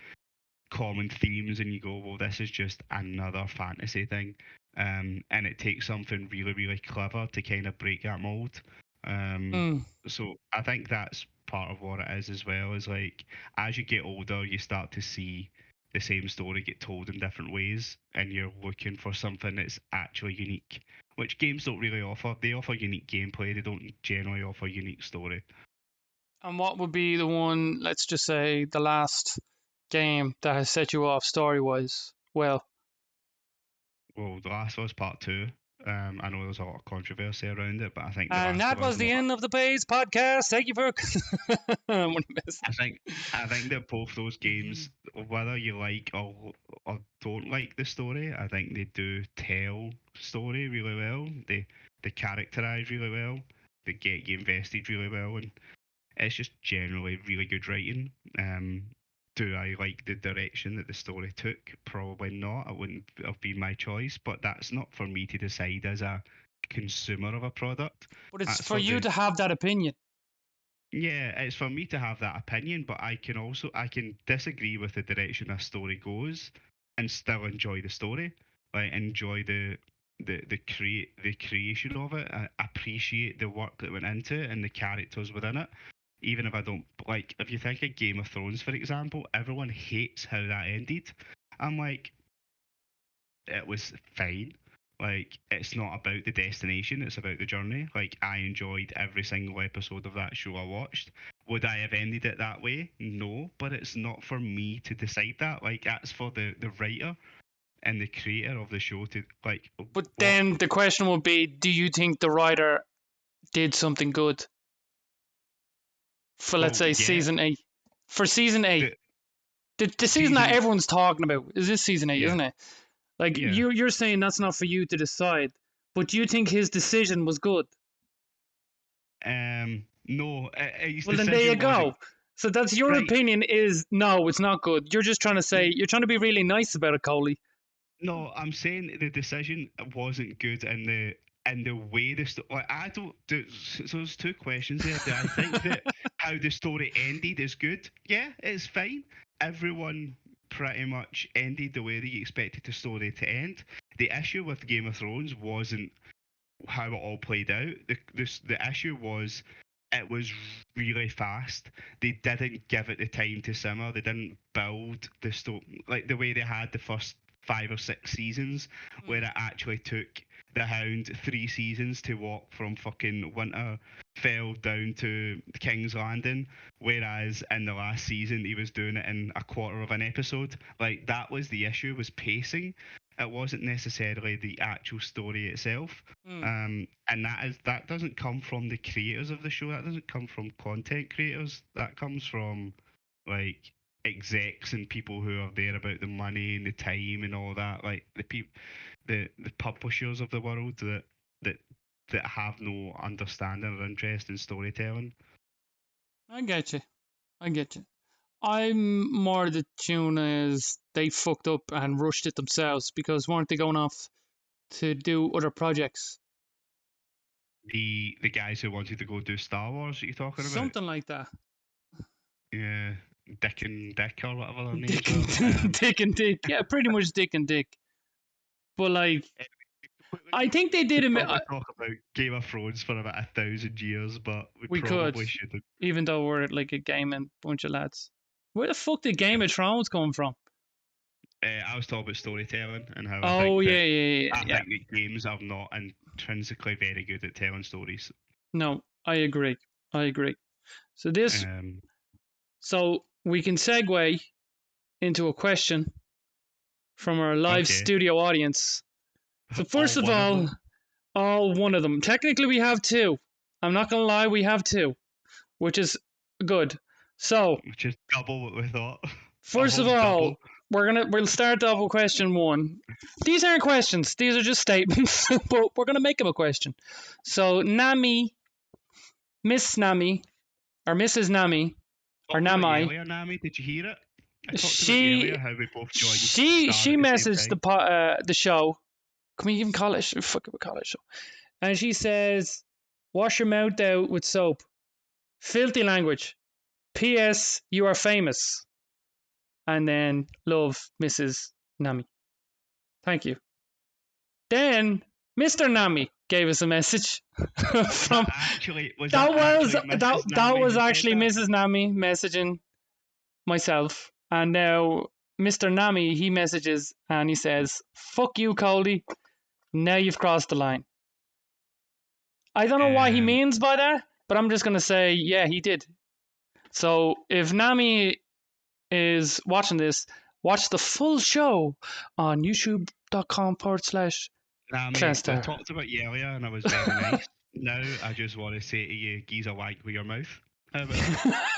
B: common themes, and you go, well, this is just another fantasy thing. And it takes something really, really clever to kind of break that mold. Um,
A: Mm.
B: so I think that's part of what it is as well. Is like as you get older, you start to see the same story get told in different ways, and you're looking for something that's actually unique, which games don't really offer. They offer unique gameplay. They don't generally offer unique story.
A: And what would be the one? Let's just say the last game that has set you off story wise. Well,
B: Well, The Last of Us Part Two. I know there's a lot of controversy around it, but I think The
A: and
B: Last
A: that
B: of Us
A: was the
B: one.
A: end of the Bays podcast. Thank you for. I'm gonna miss
B: I think I think that both those games, whether you like or don't like the story, I think they do tell story really well. They characterize really well. They get you invested really well, and it's just generally really good writing. Do I like the direction that the story took? Probably not. It wouldn't have been my choice, but that's not for me to decide as a consumer of a product.
A: But it's
B: That's
A: for
B: for
A: you
B: the
A: to have that opinion.
B: yeah, it's for me to have that opinion, but I can disagree with the direction a story goes and still enjoy the story. Like enjoy the creation of it. I appreciate the work that went into it and the characters within it. Even if I don't like if you think of Game of Thrones, for example, everyone hates how that ended. I'm like, it was fine. Like, it's not about the destination, it's about the journey. Like, I enjoyed every single episode of that show I watched. Would I have ended it that way? No, but it's not for me to decide that. Like, that's for the writer and the creator of the show to, like,
A: But
B: what?
A: then the question would be, do you think the writer did something good for, let's say,
B: Well, yeah,
A: season 8. For season 8,
B: the
A: the season that
B: season,
A: everyone's talking about is this season 8,
B: yeah,
A: isn't it? Like
B: yeah.
A: you're saying that's not for you to decide, but do you think his decision was good?
B: No, his
A: Well, then there you
B: decision wasn't
A: go. So that's your
B: right.
A: opinion. Is no, it's not good. You're just trying to say you're trying to be really nice about it, Coley.
B: No, I'm saying the decision wasn't good in the way like I don't do. So there's two questions there. Do I think that how the story ended is good? Yeah, it's fine. Everyone pretty much ended the way that you expected the story to end. The issue with Game of Thrones wasn't how it all played out. The issue was it was really fast. They didn't give it the time to simmer. They didn't build the story like the way they had the first 5 or 6 seasons, where it actually took the Hound 3 seasons to walk from fucking Winterfell down to King's Landing, whereas in the last season he was doing it in a quarter of an episode. Like that was the issue, was pacing. It wasn't necessarily the actual story itself.
A: Mm.
B: And that doesn't come from the creators of the show. That doesn't come from content creators. That comes from like execs and people who are there about the money and the time and all that. Like the publishers of the world that that have no understanding or interest in storytelling.
A: I get you. I get you. I'm more the tune is they fucked up and rushed it themselves because weren't they going off to do other projects?
B: The guys who wanted to go do Star Wars that you're talking about.
A: Something like that.
B: Yeah. Dick and Dick or whatever their names
A: Dick
B: were.
A: and, Dick and Dick. Yeah, pretty much Dick and Dick. But like, I think they did
B: We
A: a.
B: could probably talk about Game of Thrones for about 1,000 years, but
A: We could,
B: probably shouldn't.
A: even though we're like a gaming bunch of lads. Where the fuck did Game of Thrones come from?
B: I was talking about storytelling and how
A: Oh yeah, yeah,
B: I
A: yeah.
B: think that games are not intrinsically very good at telling stories.
A: No, I agree. I agree. So this,
B: Um,
A: so we can segue into a question from our live
B: okay,
A: studio audience. So first
B: all
A: of
B: one of
A: all,
B: them,
A: one of them. Technically, we have two. I'm not gonna lie, we have two, which is good. So
B: which is double what we thought. A
A: first of
B: whole
A: all,
B: double.
A: we'll start off with question one. These aren't questions; these are just statements, but we're gonna make them a question. So Nami, Miss Nami, or Mrs. Nami, or
B: Talked about you
A: Namai,
B: earlier, Nami. Did you hear it? I talked about you
A: she
B: earlier how we both joined
A: she
B: Star
A: she
B: at the same
A: messaged
B: time.
A: the show. Can we even call it? Fuck it, we call it show. And she says, "Wash your mouth out with soap." Filthy language. P.S. You are famous. And then love, Mrs. Nami. Thank you. Then Mr. Nami gave us a message
B: Was
A: from
B: that actually
A: that
B: Mrs. Nami
A: was
B: who said
A: actually
B: that?
A: Mrs. Nami messaging myself. And now Mr. Nami, he messages and he says, "Fuck you, Coldy. Now you've crossed the line." I don't know what he
B: Um,
A: means by that, but I'm just gonna say, yeah, he did. So if Nami is watching this, watch the full show on youtube.com/Clanstar.
B: Nami, we talked about you earlier and I was very nice. Now I just want to say to you, geezer wag with your mouth. How about that?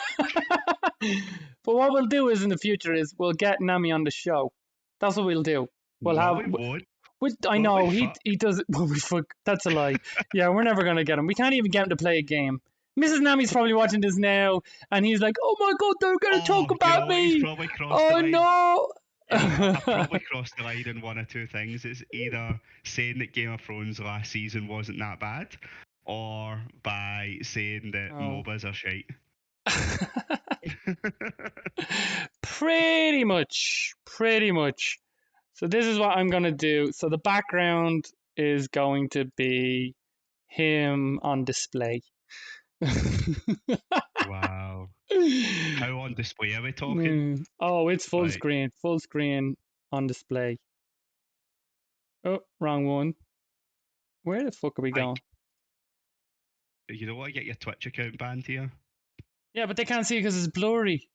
A: But what we'll do is in the future is we'll get Nami on the show. That's what we'll do. We'll
B: No,
A: have.
B: we won't.
A: I
B: Well, we
A: know
B: fuck.
A: he does. Well, we fuck. That's a lie. Yeah, we're never gonna get him. We can't even get him to play a game. Mrs. Nami's probably watching this now, and he's like, "Oh my god, they're gonna talk
B: Oh, you know
A: about
B: what? He's
A: me!
B: probably crossed the
A: Oh
B: line.
A: no!"
B: I've probably crossed the line in one or two things. It's either saying that Game of Thrones last season wasn't that bad, or by saying that
A: Oh.
B: MOBAs are shite.
A: Pretty much. Pretty much. So this is what I'm gonna do. So the background is going to be him on display.
B: Wow. How on display are we talking?
A: Oh, it's full
B: Like,
A: screen. Full screen on display. Oh, wrong one. Where the fuck are we going?
B: you don't want to get your Twitch account banned here?
A: Yeah, but they can't see it because it's blurry.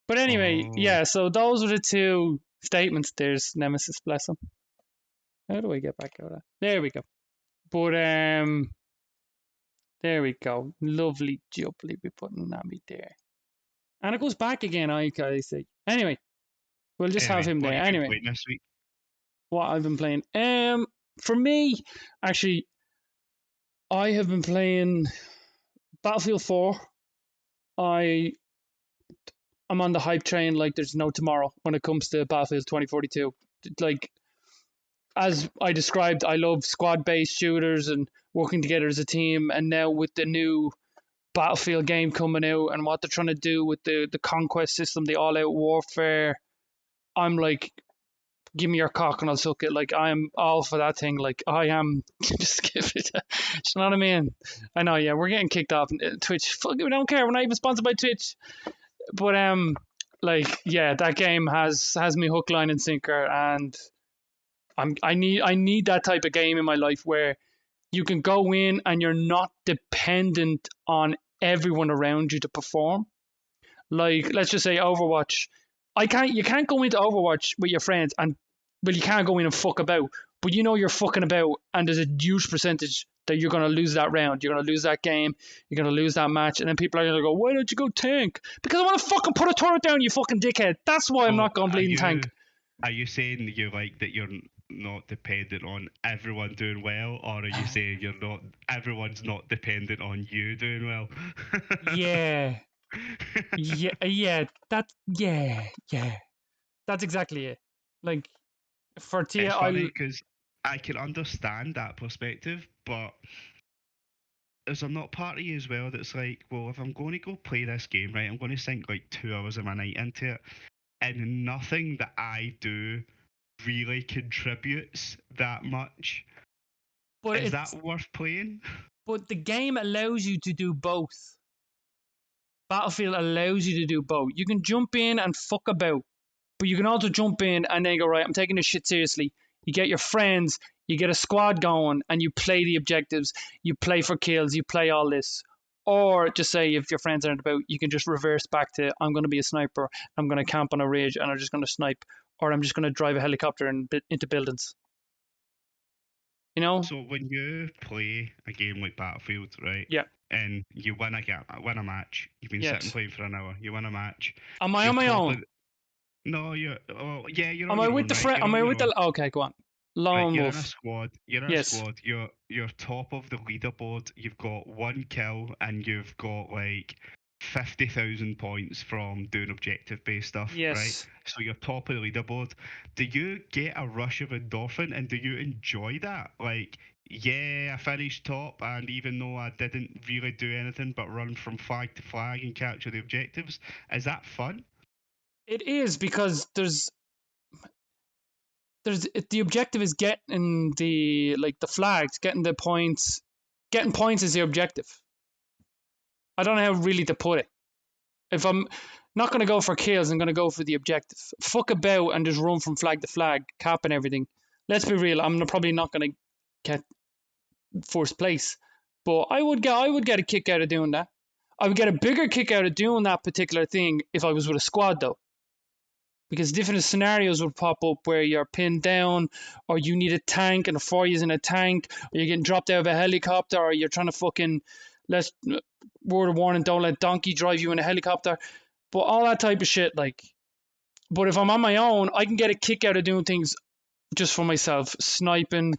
A: But anyway,
B: Oh.
A: yeah, so those were the two statements. There's Nemesis, bless him. How do I get back out of that? There we go. But There we go. Lovely jubbly be putting Nami there. And it goes back again, I see. Anyway, we'll just have
B: Anyway,
A: him
B: what
A: there.
B: you been
A: Anyway,
B: playing this week?
A: what I've been playing. For me, actually, I have been playing Battlefield 4. I'm on the hype train like there's no tomorrow when it comes to Battlefield 2042. Like, as I described, I love squad-based shooters and working together as a team. And now with the new Battlefield game coming out and what they're trying to do with the conquest system, the all-out warfare, I'm like, give me your cock and I'll suck it. Like, I'm all for that thing. Like, I am. Just give it. You know what I mean? I know. Yeah, we're getting kicked off Twitch. Fuck it, we don't care. We're not even sponsored by Twitch. But like, yeah, that game has me hook, line, and sinker, and I need that type of game in my life where you can go in and you're not dependent on everyone around you to perform. Like, let's just say Overwatch. You can't go into Overwatch with your friends and, well, you can't go in and fuck about, but you know you're fucking about, and there's a huge percentage that you're gonna lose that round, you're gonna lose that game, you're gonna lose that match, and then people are gonna go, why don't you go tank? Because I want to fucking put a turret down, you fucking dickhead. That's why I'm
B: So
A: not going bleeding tank.
B: are you saying that you like that you're not dependent on everyone doing well, or are you saying everyone's not dependent on you doing well?
A: Yeah, yeah, yeah. That's exactly it. Like, for Tia,
B: It's funny because I can understand that perspective, but is there not part of you as well that's like, well, if I'm going to go play this game, right, I'm going to sink like 2 hours of my night into it, and nothing that I do really contributes that much.
A: but
B: Is that worth playing?
A: but the game allows you to do both. Battlefield allows you to do both. You can jump in and fuck about, but you can also jump in and then go, right, I'm taking this shit seriously. You get your friends, you get a squad going, and you play the objectives, you play for kills, you play all this. Or just say, if your friends aren't about, you can just reverse back to, I'm going to be a sniper, I'm going to camp on a ridge and I'm just going to snipe, or I'm just going to drive a helicopter into buildings. You know?
B: So when you play a game like Battlefield, right?
A: Yeah.
B: And you win a match. You've been sitting
A: Yes.
B: playing for an hour. You win a match.
A: Am I on my own?
B: No, you're. Oh, yeah, you're
A: Am
B: on
A: I
B: your
A: with
B: own,
A: the
B: right?
A: friend?
B: You're
A: Am
B: on
A: I
B: your
A: with
B: own.
A: the? Okay, go on.
B: Right,
A: Lone
B: you're in a
A: wolf.
B: squad. You're in a
A: Yes.
B: squad. You're top of the leaderboard. You've got 1 kill and you've got like 50,000 points from doing objective-based stuff.
A: Yes.
B: Right. So you're top of the leaderboard. Do you get a rush of endorphin and do you enjoy that? Like, yeah, I finished top, and even though I didn't really do anything but run from flag to flag and capture the objectives, is that fun?
A: It is, because there's the objective is getting the flags, getting the points. Getting points is the objective. I don't know how really to put it. If I'm not going to go for kills, I'm going to go for the objective. Fuck about and just run from flag to flag, capping everything. Let's be real. I'm probably not going to get first place, but I would get a kick out of doing that. I would get a bigger kick out of doing that particular thing if I was with a squad, though, because different scenarios would pop up where you're pinned down, or you need a tank and a 4 is in a tank, or you're getting dropped out of a helicopter, or you're trying to fucking, word of warning, don't let donkey drive you in a helicopter, but all that type of shit. Like, but if I'm on my own, I can get a kick out of doing things just for myself, sniping,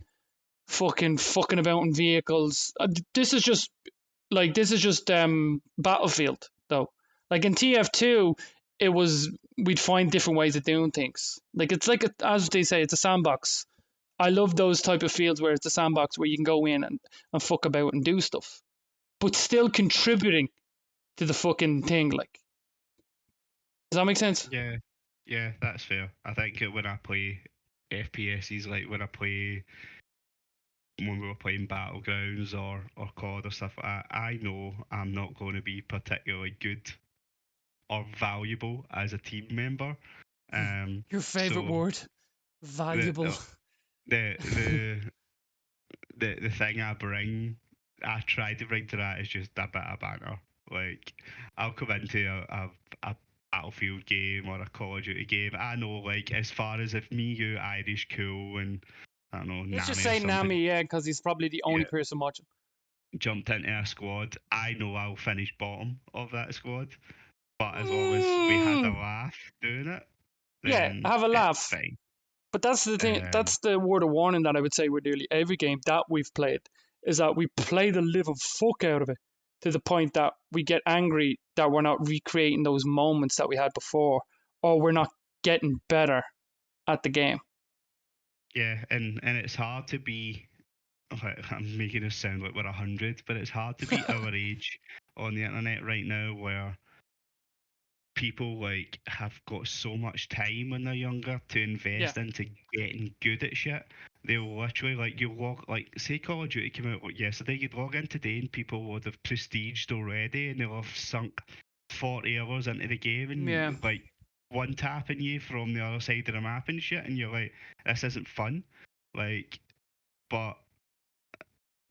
A: fucking about in vehicles. This is just Battlefield, though. Like in TF2, we'd find different ways of doing things. Like, it's like as they say, it's a sandbox. I love those type of fields where it's a sandbox where you can go in and fuck about and do stuff, but still contributing to the fucking thing. Like, does that make sense?
B: Yeah, that's fair. I think when I play FPSs, like when we were playing Battlegrounds or COD or stuff like that, I know I'm not going to be particularly good or valuable as a team member.
A: Your favorite
B: so
A: word, valuable.
B: The thing I try to bring to that is just a bit of banter. Like, I'll come into a Battlefield game or a Call of Duty game. I know, like, as far as if me, you, Irish, cool, and I don't know,
A: Let's
B: Nami
A: just
B: or
A: say
B: something.
A: Nami, yeah, because he's probably the only person watching.
B: jumped into a squad, I know I'll finish bottom of that squad. But as long as we had a
A: Mm,
B: laugh doing it,
A: yeah,
B: then
A: have a
B: it's
A: laugh.
B: fine.
A: But that's the thing.
B: Um,
A: That's the word of warning that I would say with nearly every game that we've played is that we play the living fuck out of it to the point that we get angry that we're not recreating those moments that we had before, or we're not getting better at the game.
B: yeah, and it's hard to be. I'm making us sound like we're 100, but it's hard to be our age on the internet right now, where people like have got so much time when they're younger to
A: Yeah,
B: invest into getting good at shit. They'll literally like you log like say Call of Duty came out like yesterday, you'd log in today and people would have prestiged already and they'll have sunk 40 hours into the game
A: yeah,
B: and like one tapping you from the other side of the map and shit and you're like, this isn't fun. Like but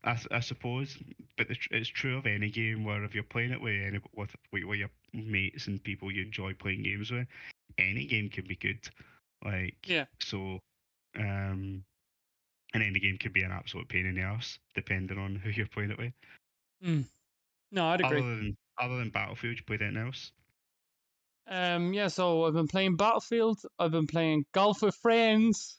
B: I suppose, but it's true of any game where if you're playing it with your mates and people you enjoy playing games with, any game can be good. Like
A: yeah.
B: so, and any game can be an absolute pain in the ass depending on who you're playing it with.
A: Mm. No, I'd agree.
B: Other than Battlefield, you played anything else?
A: Yeah. So I've been playing Battlefield. I've been playing golf with friends.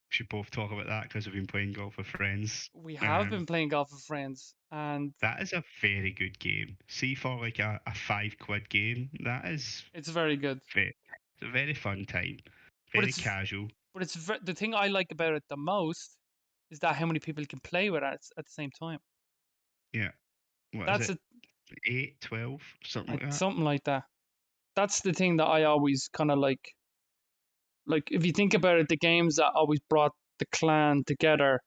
B: We should both talk about that because we've been playing golf with friends.
A: We have been playing golf with friends, and
B: That is a very good game. See, for like a £5 game, that is
A: it's very good.
B: it's a very fun time,
A: But
B: very
A: it's
B: casual.
A: but it's the thing I like about it the most is that how many people can play with it at the same time.
B: Yeah. What is
A: That's
B: it? 8, 12, something like that.
A: something like that. That's the thing that I always kind of like. Like if you think about it, the games that always brought the clan together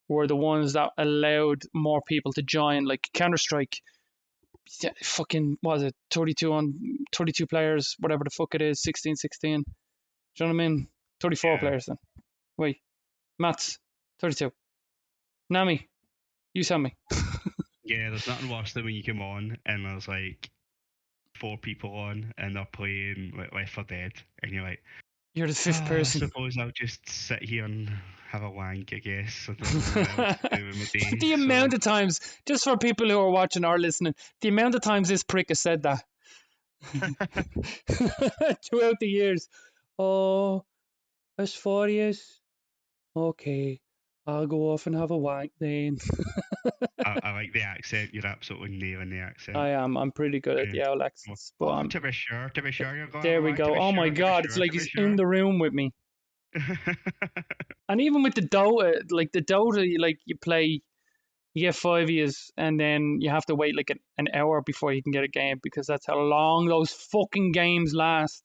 A: were the ones that allowed more people to join. Like Counter Strike, fucking was it 32 players, whatever the fuck it is, 16. Do you know what I mean? 34
B: Yeah.
A: players then. Wait, Mats, 32. Nami, you tell me.
B: Yeah, there's nothing worse than when you come on and there's like 4 people on and they're playing like Left 4 Dead and you're like,
A: You're the fifth
B: I
A: person.
B: suppose I'll just sit here and have a wank, I guess. I don't know what else to do with my day.
A: The
B: So
A: amount of times, just for people who are watching or listening, the amount of times this prick has said that throughout the years. Oh, it's 40s. Okay, I'll go off and have a wank then.
B: I like the accent. You're absolutely nailing the accent.
A: I am. I'm pretty good at
B: Yeah.
A: the owl accents. But
B: Oh, to be sure, you're going to have
A: there
B: a
A: we
B: wank. To
A: go.
B: be
A: Oh my
B: sure, to be
A: god, it's
B: sure,
A: like
B: to be
A: he's in
B: sure.
A: the room with me. And even with the Dota, like the Dota, like you play, you get 5 years, and then you have to wait like an hour before you can get a game because that's how long those fucking games last.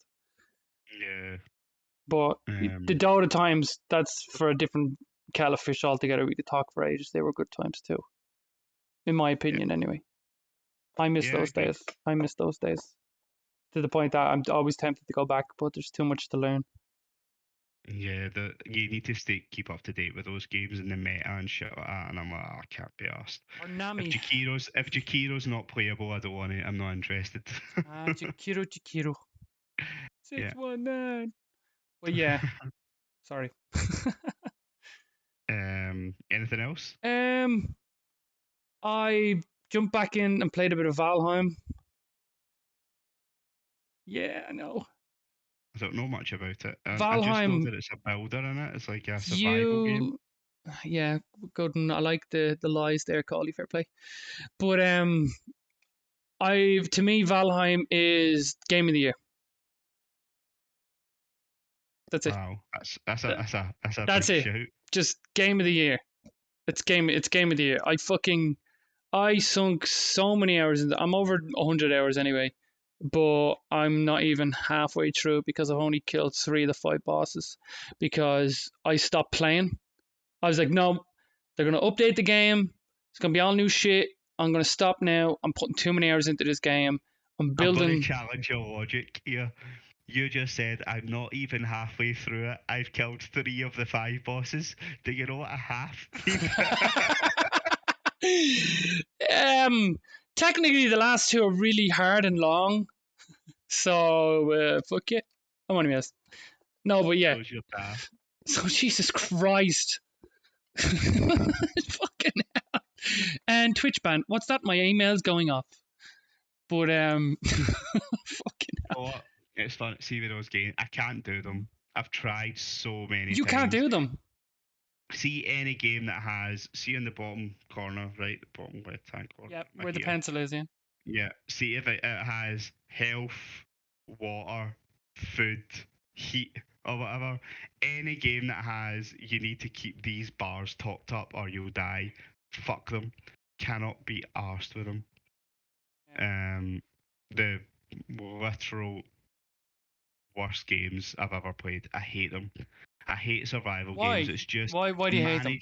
B: Yeah.
A: But the
B: Um,
A: Dota times, that's for a different kettle of fish altogether. We could talk for ages. They were good times too, in my
B: yeah.
A: opinion. Anyway, I miss
B: Yeah, I
A: those
B: agree.
A: days. I miss those days to the point that I'm always tempted to go back, but there's too much to learn.
B: Yeah, you need to keep up to date with those games and the meta and shit like that. And I'm like, I can't be asked.
A: Or
B: If
A: Nami.
B: Jakiro's not playable, I don't want it. I'm not interested.
A: Chikiro.
B: Yeah.
A: 619. Well, yeah. Sorry.
B: Anything else?
A: I jumped back in and played a bit of Valheim. Yeah, I know.
B: I don't know much about it. I just know
A: Valheim,
B: that it's a builder in it. It's like a survival game.
A: you, yeah, good. And I like the lies there, Coldy, fair play. But to me, Valheim is game of the year. That's it.
B: Wow, that's a
A: That's
B: big
A: it.
B: shout.
A: Just game of the year. It's game of the year. I sunk so many hours into. I'm over 100 hours anyway, but I'm not even halfway through because I've only killed 3 of the 5 bosses because I stopped playing. I was like, no, they're gonna update the game. It's gonna be all new shit. I'm gonna stop now. I'm putting too many hours into this game. I'm
B: I'm going to
A: building.
B: challenge your logic here. You just said I'm not even halfway through it. I've killed 3 of the 5 bosses. Do you know what a half
A: Technically, the last 2 are really hard and long. So fuck it. I want to miss. No, but yeah.
B: shows your path?
A: So Jesus Christ. Fucking hell. ban, Twitch ban. What's that? My email's going off. But fucking hell.
B: Oh, it's fun. See with those games, I can't do them. I've tried so many
A: You
B: times.
A: can't do them.
B: See any game that has, see in the bottom corner, right, the bottom left hand corner.
A: Yeah, where the
B: here.
A: pencil is, yeah.
B: Yeah. See if it has health, water, food, heat, or whatever. Any game that has, you need to keep these bars topped up or you'll die. Fuck them. Cannot be arsed with them. The literal worst games I've ever played. I hate them. I hate survival
A: Why?
B: games. It's just
A: Why do you hate them?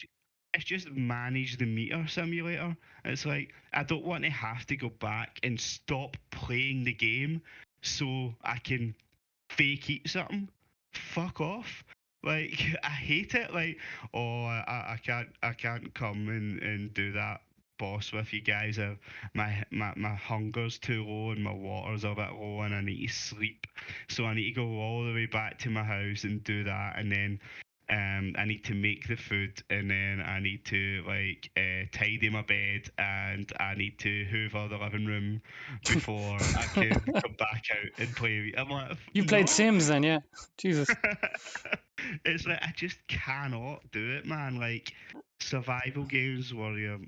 B: It's just manage the meter simulator. It's like I don't want to have to go back and stop playing the game so I can fake eat something. Fuck off. Like I hate it. Like I can't come and do that boss with you guys. My hunger's too low and my water's a bit low and I need to sleep. So I need to go all the way back to my house and do that, and then I need to make the food, and then I need to tidy my bed, and I need to hoover the living room before I can come back out and play. I'm like,
A: You played Sims then, yeah? Jesus.
B: It's like I just cannot do it, man. Like survival games where you're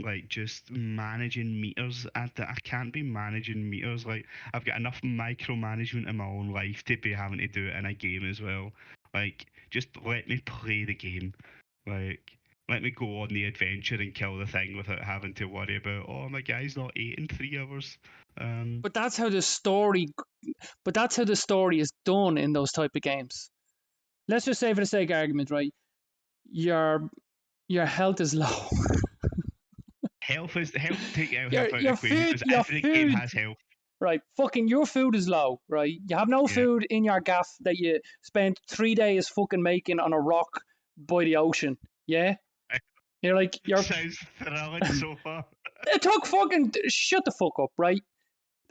B: like just managing meters. I can't be managing meters. Like I've got enough micromanagement in my own life to be having to do it in a game as well. Like just let me play the game. Like let me go on the adventure and kill the thing without having to worry about, oh, my guy's not ate in 3 hours.
A: But that's how the story is done in those type of games. Let's just say, for the sake of argument, right, your health is low.
B: Health take out
A: Your-
B: health out
A: your
B: of the equation,
A: food-
B: because
A: your
B: every game
A: food-
B: has health.
A: Right, fucking your food is low, right? You have no
B: Yeah.
A: food in your gaff that you spent 3 days fucking making on a rock by the ocean, yeah? You're like,
B: Sounds thrilling so far.
A: it took fucking, shut the fuck up, right?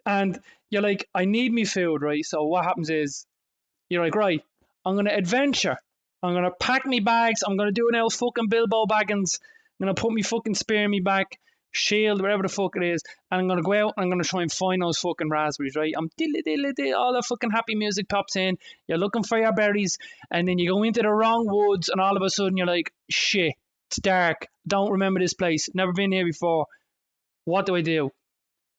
A: And you're like, I need me food, right? So what happens is, you're like, right, I'm going to adventure. I'm going to pack me bags. I'm going to do an old fucking Bilbo Baggins. I'm going to put me fucking spear in me back, shield, whatever the fuck it is. And I'm going to go out and I'm going to try and find those fucking raspberries, right? I'm dilly, all the fucking happy music pops in. You're looking for your berries. And then you go into the wrong woods and all of a sudden you're like, shit, it's dark. Don't remember this place. Never been here before. What do?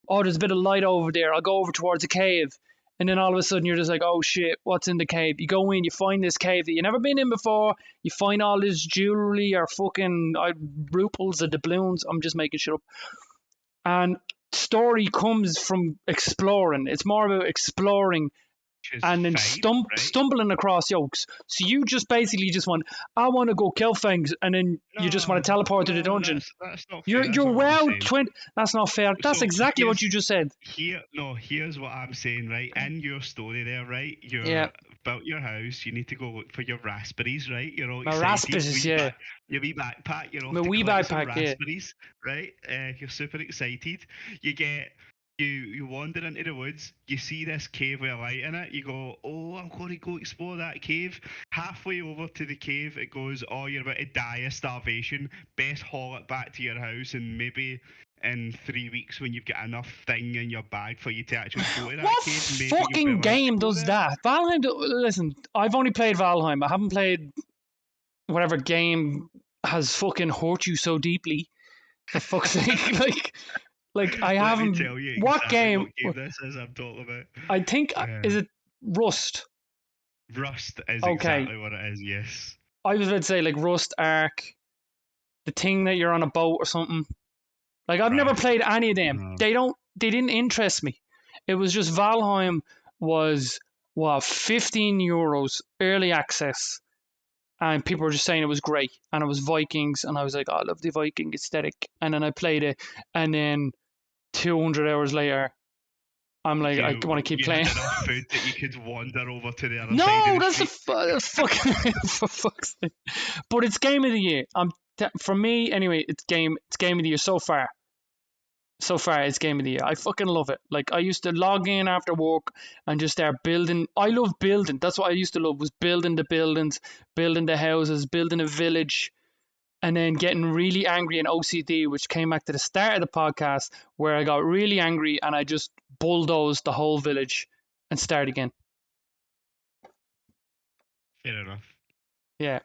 A: Oh, there's a bit of light over there. I'll go over towards a cave. And then all of a sudden you're just like, oh shit, what's in the cave? You go in, you find this cave that you've never been in before. You find all this jewelry or fucking ruples or doubloons. I'm just making shit up. And story comes from exploring. It's more about exploring and then stumbling across yokes. So you just basically just want, I want to go kill things, and then you just want to teleport to the dungeon.
B: That's not fair.
A: You're well, that's not fair. That's
B: So
A: exactly what you just said.
B: Here's what I'm saying, right? In your story there, right? You're built your house, you need to go look for your raspberries, right? You're all excited.
A: My raspberries, yeah.
B: Your wee backpack, you're off
A: My
B: to
A: wee
B: collect some
A: backpack, yeah.
B: raspberries, right? You're super excited. You wander into the woods, you see this cave with a light in it, you go, oh, I'm going to go explore that cave. Halfway over to the cave, it goes, oh, you're about to die of starvation. Best haul it back to your house, and maybe in 3 weeks when you've got enough thing in your bag for you to actually go to that
A: What
B: cave. Maybe
A: fucking game does that? Valheim, listen, I've only played Valheim. I haven't played whatever game has fucking hurt you so deeply. For fuck's sake, like I haven't.
B: Tell you
A: What
B: exactly
A: game?
B: This is I'm talking about.
A: I think is it Rust?
B: Rust is
A: Okay.
B: exactly what it is. Yes.
A: I was about to say like Rust, Ark, the thing that you're on a boat or something. Like I've never played any of them.
B: No.
A: They didn't interest me. It was just Valheim was €15 early access. And people were just saying it was great. And it was Vikings. And I was like, oh, I love the Viking aesthetic. And then I played it. And then 200 hours later, I'm like, I want to keep playing.
B: You had enough food that you could wander over to the other side.
A: No,
B: of the
A: that's
B: street.
A: fucking for fuck's sake. But it's game of the year. For me, anyway, it's game of the year so far. So far, it's game of the year. I fucking love it. Like, I used to log in after work and just start building. I love building. That's what I used to love, was building the buildings, building the houses, building a village. and then getting really angry and OCD, which came back to the start of the podcast where I got really angry and I just bulldozed the whole village and started again.
B: Fair enough.
A: Yeah,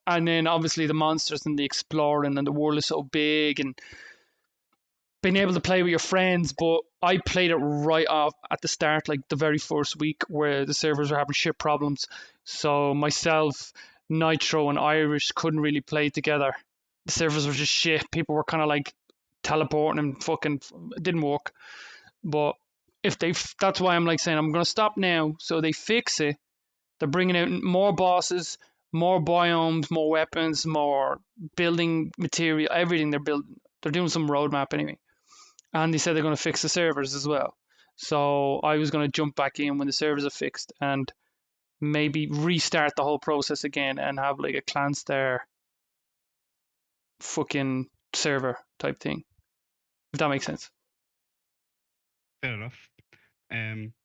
A: and then obviously the monsters and the exploring and the world is so big and being able to play with your friends, but I played it right off at the start, like the very first week where the servers were having shit problems. So myself, Nitro, and Irish couldn't really play together. The servers were just shit. People were kind of like teleporting and fucking, it didn't work. But that's why I'm like saying I'm gonna stop now. So they fix it. They're bringing out more bosses, more biomes, more weapons, more building material, everything they're building. They're doing some roadmap anyway. And they said they're going to fix the servers as well. So I was going to jump back in when the servers are fixed and maybe restart the whole process again and have like a Clanstar fucking server type thing. If that makes sense.
B: Fair enough.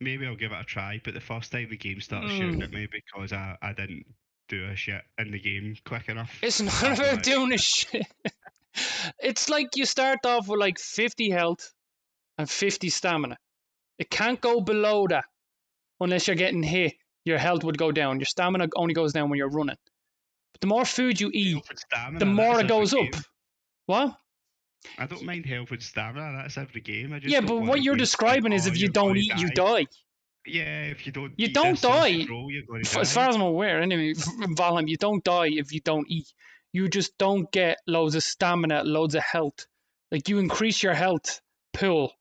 B: Maybe I'll give it a try, but the first time the game started shooting at me because I didn't do a shit in the game quick enough.
A: It's not about doing a shit. It's like you start off with like 50 health and 50 stamina. It can't go below that unless you're getting hit. Your health would go down. Your stamina only goes down when you're running. But the more food you eat, the more it goes up. What?
B: I don't mind health and stamina. That's every game.
A: Yeah, but what you're describing is if you don't eat, you die.
B: Yeah, if you don't.
A: You don't die.
B: As
A: far as I'm aware, anyway, Valheim, you don't die if you don't eat. You just don't get loads of stamina, loads of health. Like you increase your health pool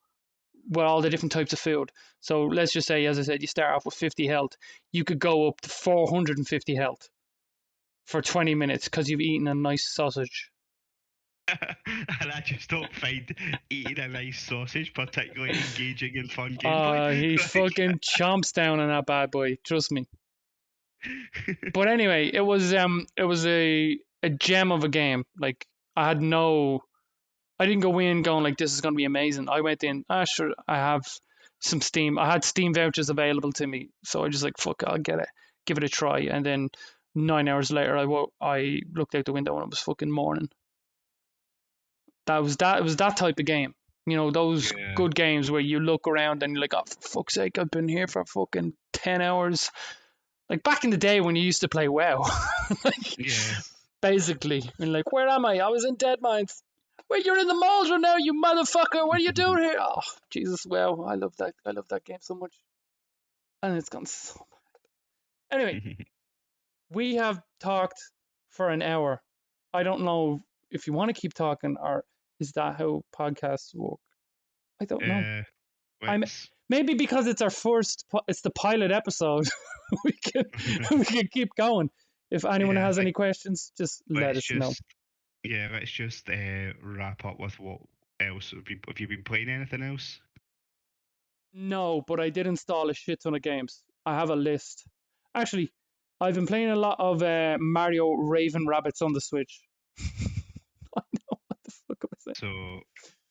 A: with all the different types of food. So let's just say, as I said, you start off with 50 health. You could go up to 450 health for 20 minutes because you've eaten a nice sausage.
B: And I just don't find eating a nice sausage particularly engaging and fun gameplay.
A: He fucking chomps down on that bad boy. Trust me. But anyway, it was a gem of a game. Like I didn't go in going like this is going to be amazing. I went in, sure, I have some Steam. I had Steam vouchers available to me, so I just like fuck, I'll get it, give it a try. And then 9 hours later, I looked out the window and it was fucking morning. It was that type of game. You know, those good games where you look around and you're like, oh, for fuck's sake, I've been here for fucking 10 hours. Like back in the day when you used to play WoW. Basically. And like, where am I? I was in Dead Mines. Wait, you're in the Maldron now, you motherfucker. What are you doing here? Oh, Jesus, WoW. I love that game so much. And it's gone so bad. Anyway, we have talked for an hour. I don't know if you want to keep talking or is that how podcasts work? I don't know. Maybe because it's it's the pilot episode, we can keep going. If anyone has any questions, just let us know.
B: Yeah, let's just wrap up with what else. Have you been playing anything else?
A: No, but I did install a shit ton of games. I have a list. Actually, I've been playing a lot of Mario Raven Rabbits on the Switch. I know what the fuck am I saying.
B: So,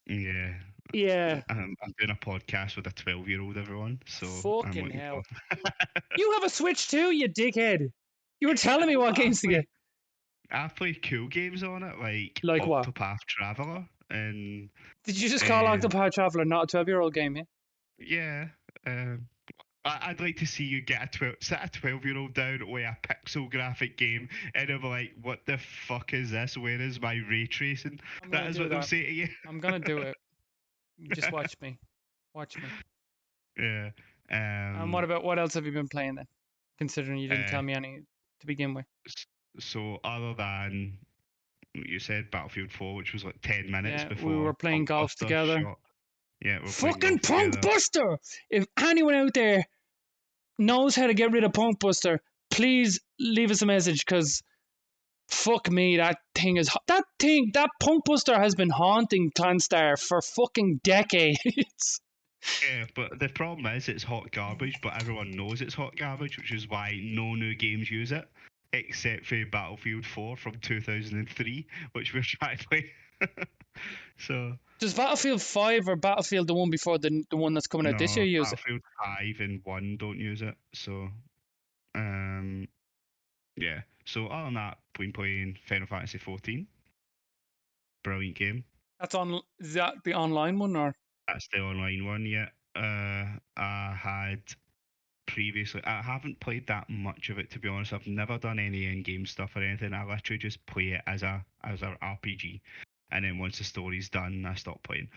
B: yeah.
A: Yeah.
B: I'm doing a podcast with a 12-year-old, everyone. So
A: fucking hell. You have a Switch too, you dickhead. You were telling me what games to get.
B: I've played cool games on it,
A: like
B: Octopath
A: what?
B: Traveler. And
A: did you just call Octopath Traveler not a 12-year-old game,
B: yeah? Yeah. I'd like to see you sit a 12-year-old down with a pixel graphic game and they'll be like, what the fuck is this? Where is my ray tracing? That is what they'll say to you.
A: I'm going to do it. Just watch me. Watch me.
B: Yeah.
A: And what else have you been playing then? Considering you didn't tell me any to begin with.
B: So other than you said Battlefield 4, which was like 10 minutes before
A: we were playing golf together.
B: Yeah, we're
A: fucking Punk Buster! If anyone out there knows how to get rid of Punk Buster, please leave us a message because fuck me, that Punk Buster has been haunting Clanstar for fucking decades.
B: Yeah, but the problem is it's hot garbage, but everyone knows it's hot garbage, which is why no new games use it, except for Battlefield 4 from 2003, which we're trying to play. So
A: does Battlefield 5 or Battlefield the one before the one that's coming out this year use
B: Battlefield 5 and 1 don't use it. So yeah. So other than that, been playing Final Fantasy 14. Brilliant game.
A: That's on. Is that the online one or?
B: That's the online one, yeah. I had previously. I haven't played that much of it, to be honest. I've never done any in-game stuff or anything. I literally just play it as a RPG, and then once the story's done, I stop playing.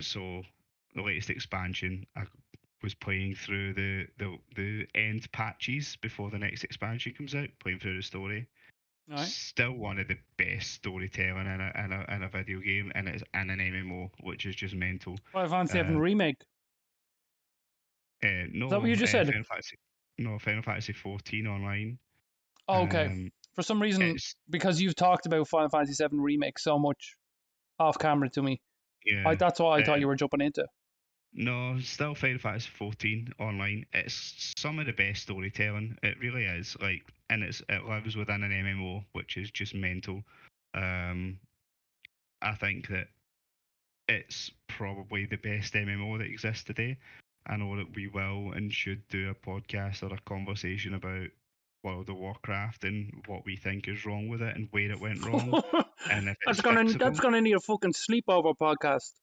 B: So the latest expansion, I was playing through the end patches before the next expansion comes out, playing through the story.
A: Right.
B: Still one of the best storytelling in a video game, and it's in an MMO, which is just mental.
A: Final Fantasy VII remake.
B: No,
A: Is that what you just said?
B: Final Fantasy 14 online.
A: Oh, okay. For some reason, because you've talked about Final Fantasy VII remake so much off camera to me,
B: yeah,
A: that's what I thought you were jumping into.
B: No, still Final Fantasy 14 online. It's some of the best storytelling. It really is. Like, and it lives within an MMO, which is just mental. I think that it's probably the best MMO that exists today. I know that we will and should do a podcast or a conversation about World of Warcraft and what we think is wrong with it and where it went wrong, and if it's
A: that's gonna need a fucking sleepover podcast.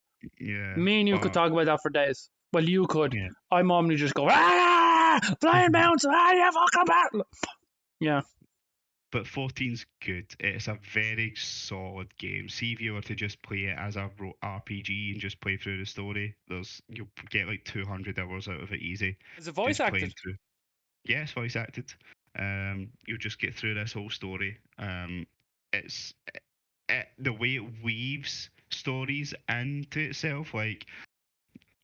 B: Yeah,
A: me and you could talk about that for days. Well, you could.
B: Yeah.
A: I normally just go flying bounce, yeah, fucking battle. Yeah.
B: But 14's good. It's a very solid game. See, if you were to just play it as a RPG and just play through the story, you'll get like 200 hours out of it easy.
A: Is it voice acted?
B: Yeah, it's voice acted. You'll just get through this whole story. It's the way it weaves stories into itself. Like,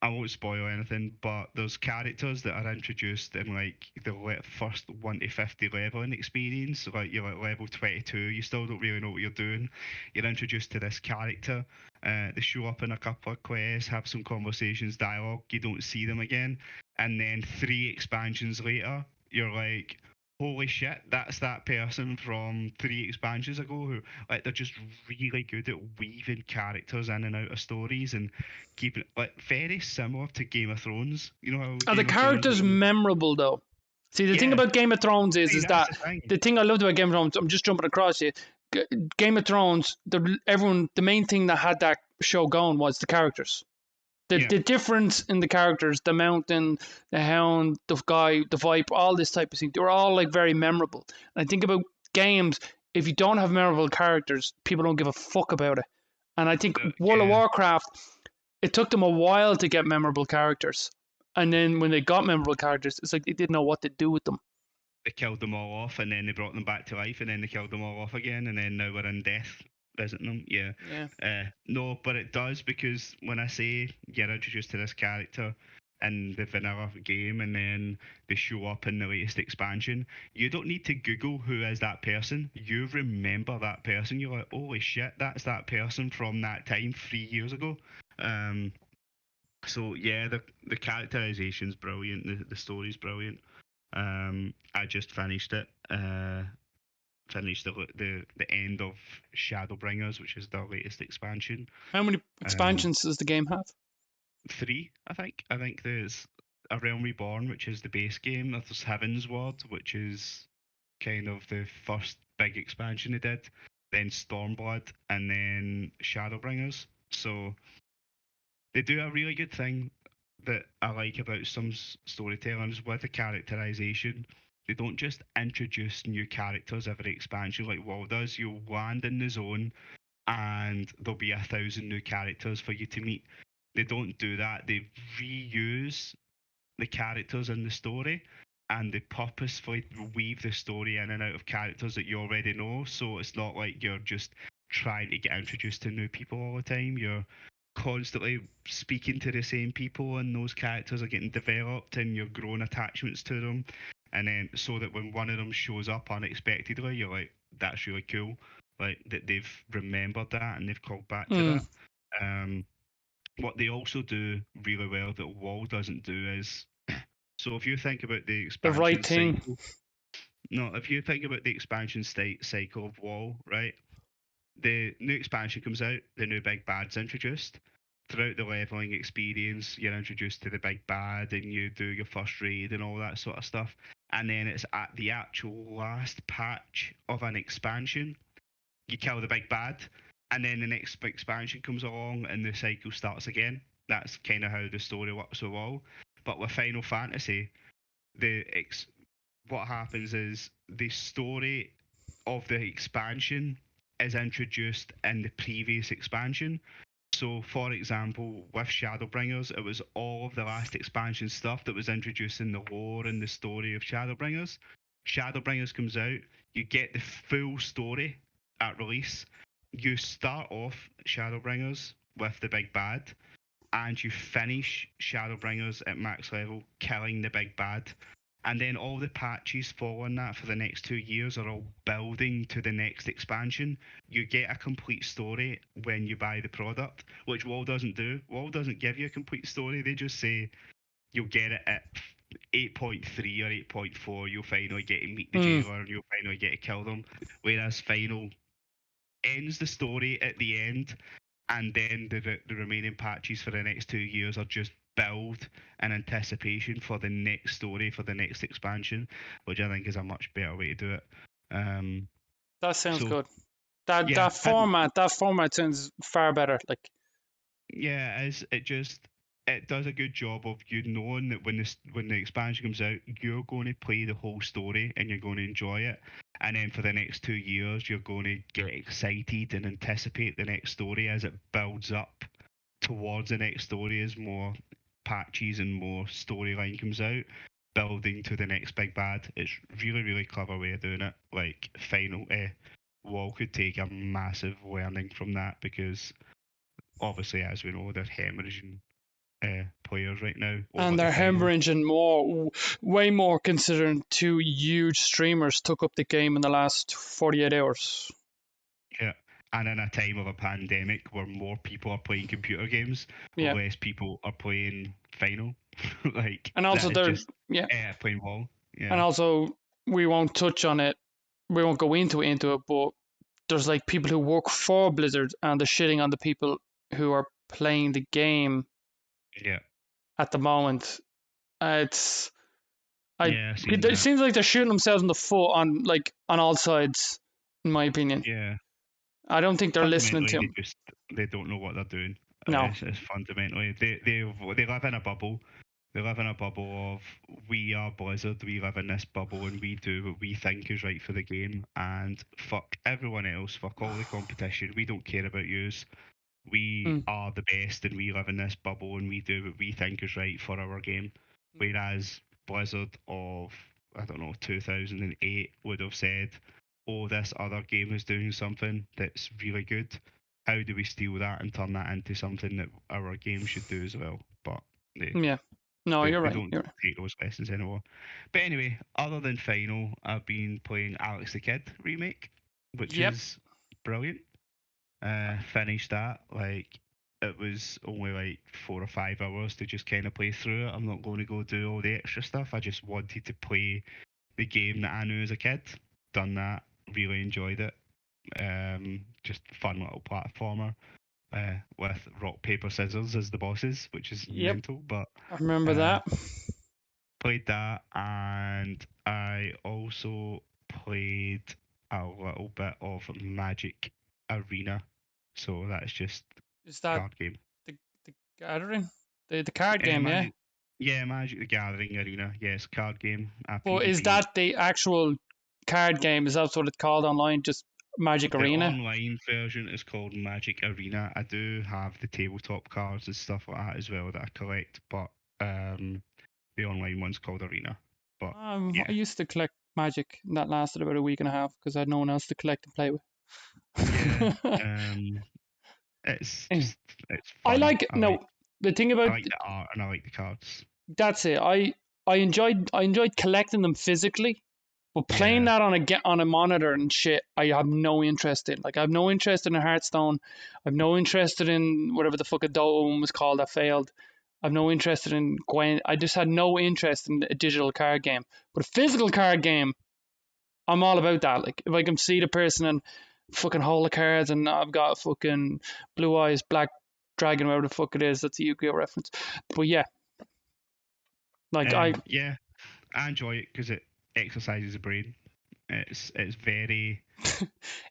B: I won't spoil anything, but there's characters that are introduced in like the first 1 to 50 leveling experience. Like, you're at level 22, you still don't really know what you're doing. You're introduced to this character. They show up in a couple of quests, have some conversations, dialogue. You don't see them again, and then 3 expansions later, you're like, holy shit, that's that person from 3 expansions ago. Who, like, they're just really good at weaving characters in and out of stories and keeping it like very similar to Game of Thrones. You know how
A: are the characters memorable though? See, the thing about Game of Thrones is that the thing I loved about Game of Thrones. I'm just jumping across you. Game of Thrones, the main thing that had that show going was the characters. The difference in the characters, the Mountain, the Hound, the Guy, the Viper, all this type of thing, they were all like very memorable. And I think about games, if you don't have memorable characters, people don't give a fuck about it. And I think World of Warcraft, it took them a while to get memorable characters. And then when they got memorable characters, it's like they didn't know what to do with them.
B: They killed them all off, and then they brought them back to life, and then they killed them all off again, and then now we're in death visiting them. Yeah. No, but it does, because when I say you're introduced to this character in the vanilla game and then they show up in the latest expansion, you don't need to Google who is that person. You remember that person. You're like, holy shit, that's that person from that time 3 years ago. So yeah, the characterization's brilliant. The story's brilliant. I just finished it. Finished the end of Shadowbringers, which is the latest expansion.
A: How many expansions does the game have?
B: 3, I think. I think there's A Realm Reborn, which is the base game. There's Heavensward, which is kind of the first big expansion they did. Then Stormblood, and then Shadowbringers. So they do a really good thing that I like about some storytellers with the characterization. They don't just introduce new characters every expansion like WoW does. You'll land in the zone and there'll be 1,000 new characters for you to meet. They don't do that. They reuse the characters in the story, and they purposefully weave the story in and out of characters that you already know. So it's not like you're just trying to get introduced to new people all the time. You're constantly speaking to the same people, and those characters are getting developed, and you're growing attachments to them. And then, so that when one of them shows up unexpectedly, you're like, that's really cool. Like, that they've remembered that and they've called back to that. What they also do really well that WoW doesn't do is, so if you think about the expansion
A: right thing.
B: cycle, if you think about the expansion cycle of WoW, right? The new expansion comes out, the new big bad's introduced. Throughout the leveling experience, you're introduced to the big bad and you do your first raid and all that sort of stuff. And then it's at the actual last patch of an expansion, you kill the big bad, and then the next expansion comes along and the cycle starts again. That's kind of how the story works overall. But with Final Fantasy, what happens is the story of the expansion is introduced in the previous expansion. So, for example, with Shadowbringers, it was all of the last expansion stuff that was introducing the lore and the story of Shadowbringers. Shadowbringers comes out, you get the full story at release. You start off Shadowbringers with the big bad, and you finish Shadowbringers at max level, killing the big bad. And then all the patches following that for the next 2 years are all building to the next expansion. You get a complete story when you buy the product, which WoW doesn't do. WoW doesn't give you a complete story. They just say you'll get it at 8.3 or 8.4. You'll finally get to meet the jailer and you'll finally get to kill them. Whereas Final ends the story at the end, and then the remaining patches for the next 2 years are just build in anticipation for the next story, for the next expansion, which I think is a much better way to do it.
A: That sounds
B: So,
A: good. That
B: yeah,
A: that format sounds far better. Like,
B: yeah, it does a good job of you knowing that when the expansion comes out, you're going to play the whole story and you're going to enjoy it. And then for the next 2 years, you're going to get excited and anticipate the next story as it builds up towards the next story, as more patches and more storyline comes out, building to the next big bad. It's really, really clever way of doing it. Like WoW could take a massive learning from that, because obviously, as we know, they're hemorrhaging players right now over
A: and
B: the
A: they're
B: final.
A: hemorrhaging way more, considering two huge streamers took up the game in the last 48 hours.
B: Yeah. And in a time of a pandemic where more people are playing computer games,
A: Yeah,
B: less people are playing Final. Like,
A: and also
B: that is
A: they're
B: just playing WoW.
A: and
B: Yeah.
A: also we won't touch on it. We won't go into it, but there's like people who work for Blizzard and they're shitting on the people who are playing the game
B: Yeah.
A: at the moment. It's
B: Yeah, I've seen
A: it
B: that.
A: seems like they're shooting themselves in the foot on all sides, in my opinion.
B: Yeah.
A: I don't think they're listening
B: Fundamentally,
A: to him.
B: they don't know what they're doing.
A: No.
B: It's fundamentally they live in a bubble. They live in a bubble of, we are Blizzard, we live in this bubble and we do what we think is right for the game, and fuck everyone else, fuck all the competition. We don't care about yous. We
A: Mm.
B: are the best and we live in this bubble and we do what we think is right for our game. Whereas Blizzard of, I don't know, 2008 would have said, oh, this other game is doing something that's really good. How do we steal that and turn that into something that our game should do as well? But
A: Yeah. No, you're
B: they
A: right.
B: don't take those lessons anymore. But anyway, other than Final, I've been playing Alex the Kid remake, which
A: Yep.
B: is brilliant. Finished that. Like, it was only like 4 or 5 hours to just kind of play through it. I'm not going to go do all the extra stuff. I just wanted to play the game that I knew as a kid. Done that. Really enjoyed it. Just fun little platformer. With rock paper scissors as the bosses, which is
A: Yep.
B: mental. But
A: I remember that.
B: played that, and I also played a little bit of Magic Arena. So that's just
A: Is that
B: card game.
A: the Gathering? The card game, yeah?
B: Magic, yeah, Magic the Gathering Arena. Yes, card game.
A: But is
B: PvP.
A: that the actual card game? Is that what it's called online? Just Magic
B: The
A: Arena?
B: online version is called Magic Arena. I do have the tabletop cards and stuff like that as well that I collect, but the online one's called Arena. But yeah,
A: I used to collect Magic, and that lasted about a week and a half because I had no one else to collect and play with.
B: yeah, it's
A: Anyway,
B: just it's
A: I
B: fun.
A: like no. The thing
B: I
A: about
B: like the art and I like the cards.
A: that's it. I enjoyed collecting them physically, but playing
B: Yeah,
A: that on a monitor and shit, I have no interest in. Like, I have no interest in a Hearthstone. I have no interest in whatever the fuck a Dome was called that failed. I have no interest in Gwen. I just had no interest in a digital card game. But a physical card game, I'm all about that. Like, if I can see the person and fucking hold the cards, and I've got fucking Blue Eyes Black Dragon, whatever the fuck it is, that's a Yu-Gi-Oh reference. But yeah, like
B: yeah, I enjoy it because it exercises the brain. It's very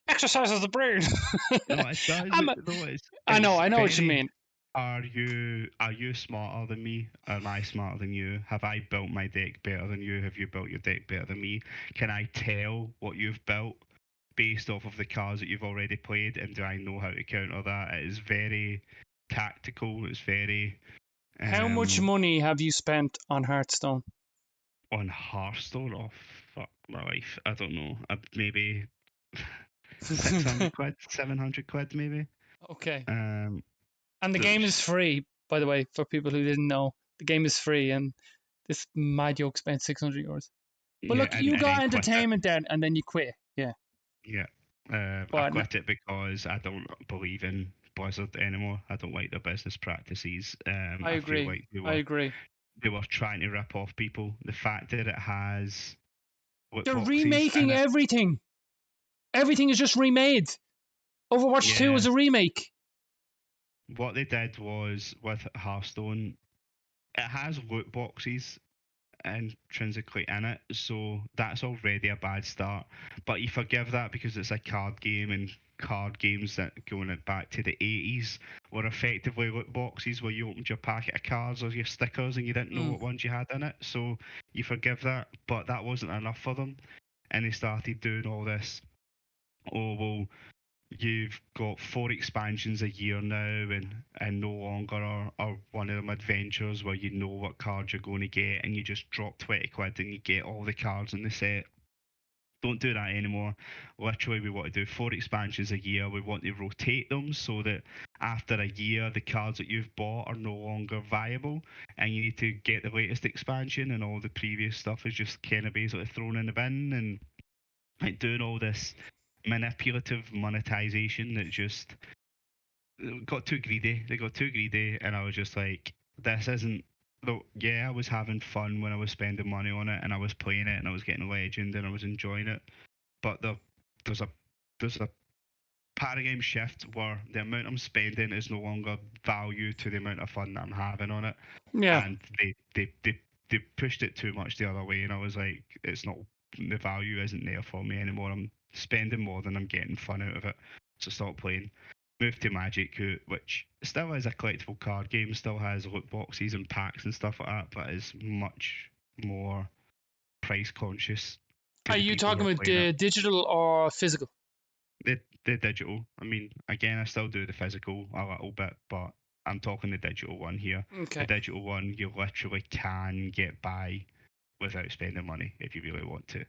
A: Exercises the brain.
B: no, it does.
A: I'm a,
B: No,
A: I know,
B: it's
A: I know what you
B: very.
A: mean.
B: Are you smarter than me? Am I smarter than you? Have I built my deck better than you? Have you built your deck better than me? Can I tell what you've built based off of the cards that you've already played, and do I know how to counter that? It is very tactical. It's very
A: How much
B: um
A: money have you spent on Hearthstone?
B: on Hearthstone. Oh fuck my life! I don't know. Maybe 600 quid, 700 quid, maybe.
A: Okay.
B: Um,
A: And the game is
B: there's
A: free, by the way, for people who didn't know. The game is free, and this mad yoke spent 600 euros. But
B: yeah,
A: look,
B: and
A: you
B: and
A: got
B: then quit it.
A: entertainment then, and then you quit. Yeah.
B: Yeah. I
A: But
B: quit it because I don't believe in Blizzard anymore. I don't like their business practices.
A: I
B: I feel
A: agree.
B: like they
A: I
B: were
A: agree.
B: they were trying to rip off people. The fact that it has loot
A: They're
B: boxes in
A: remaking
B: it,
A: everything. Everything is just remade. Overwatch 2
B: yeah.
A: is a remake.
B: What they did was with Hearthstone, it has loot boxes intrinsically in it, so that's already a bad start. But you forgive that because it's a card game, and card games that going back to the 80s were effectively loot boxes where you opened your packet of cards or your stickers and you didn't know
A: Mm.
B: what ones you had in it. So you forgive that, but that wasn't enough for them, and they started doing all this. Oh well, you've got 4 expansions a year now, and no longer are one of them adventures where you know what cards you're going to get, and you just drop 20 quid and you get all the cards in the set. Don't do that anymore. Literally, we want to do 4 expansions a year. We want to rotate them so that after a year, the cards that you've bought are no longer viable, and you need to get the latest expansion, and all the previous stuff is just kind of basically thrown in the bin, and like doing all this manipulative monetization that just got too greedy. They got too greedy, and I was just like, this isn't. Though, yeah, I was having fun when I was spending money on it, and I was playing it, and I was getting legend, and I was enjoying it. But there's a there's a paradigm shift where the amount I'm spending is no longer value to the amount of fun that I'm having on it,
A: Yeah.
B: and they pushed it too much the other way, and I was like, it's not, the value isn't there for me anymore. I'm spending more than I'm getting fun out of it, so stop playing. Move to Magic, which still is a collectible card game, still has loot boxes and packs and stuff like that, but is much more price conscious to
A: Are
B: the
A: you
B: people who
A: talking
B: are
A: about
B: playing it.
A: the digital or physical?
B: The digital. I mean, again, I still do the physical a little bit, but I'm talking the digital one here. The
A: Okay.
B: digital one, you literally can get by without spending money if you really want to.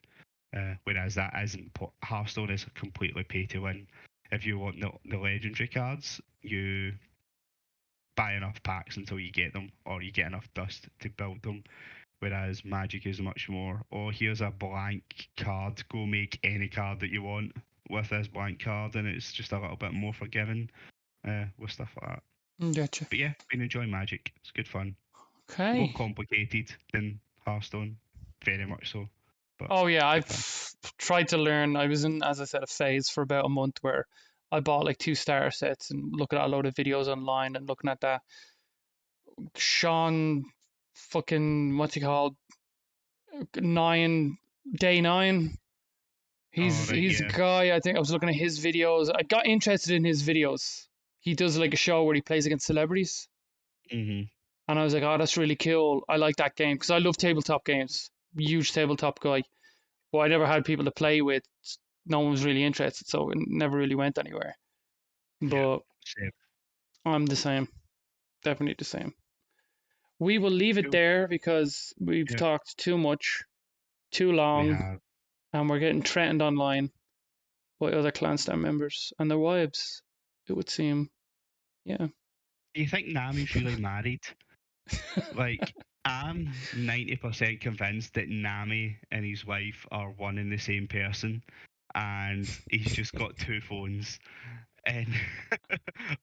B: Whereas that isn't. Hearthstone is completely pay to win. If you want the legendary cards, you buy enough packs until you get them, or you get enough dust to build them. Whereas Magic is much more, oh, here's a blank card, go make any card that you want with this blank card, and it's just a little bit more forgiving with stuff like that.
A: Gotcha.
B: But yeah, been enjoying Magic. It's good fun. More
A: Okay.
B: complicated than Hearthstone, very much so. But
A: Oh yeah,
B: good fun.
A: I've tried to learn. I was in, as I said, a phase for about a month where I bought like 2 starter sets and looking at a load of videos online and looking at that Sean fucking what's he called 9 day 9.
B: All right,
A: He's a
B: yeah.
A: guy. I think I was looking at his videos. I got interested in his videos. He does like a show where he plays against celebrities,
B: Mhm.
A: and I was like, oh, that's really cool. I like that game because I love tabletop games. Huge tabletop guy. But I never had people to play with. No one was really interested, so it never really went anywhere.
B: Yeah.
A: But
B: Same.
A: I'm the same, definitely the same. We will leave it
B: Cool.
A: there because we've
B: Yeah,
A: talked too much, too
B: we
A: long,
B: have.
A: and we're getting threatened online by other Clanstar members and their wives, it would seem. Yeah.
B: Do you think Nami's really married? Like, I'm 90% convinced that Nami and his wife are one and the same person, and he's just got 2 phones. And,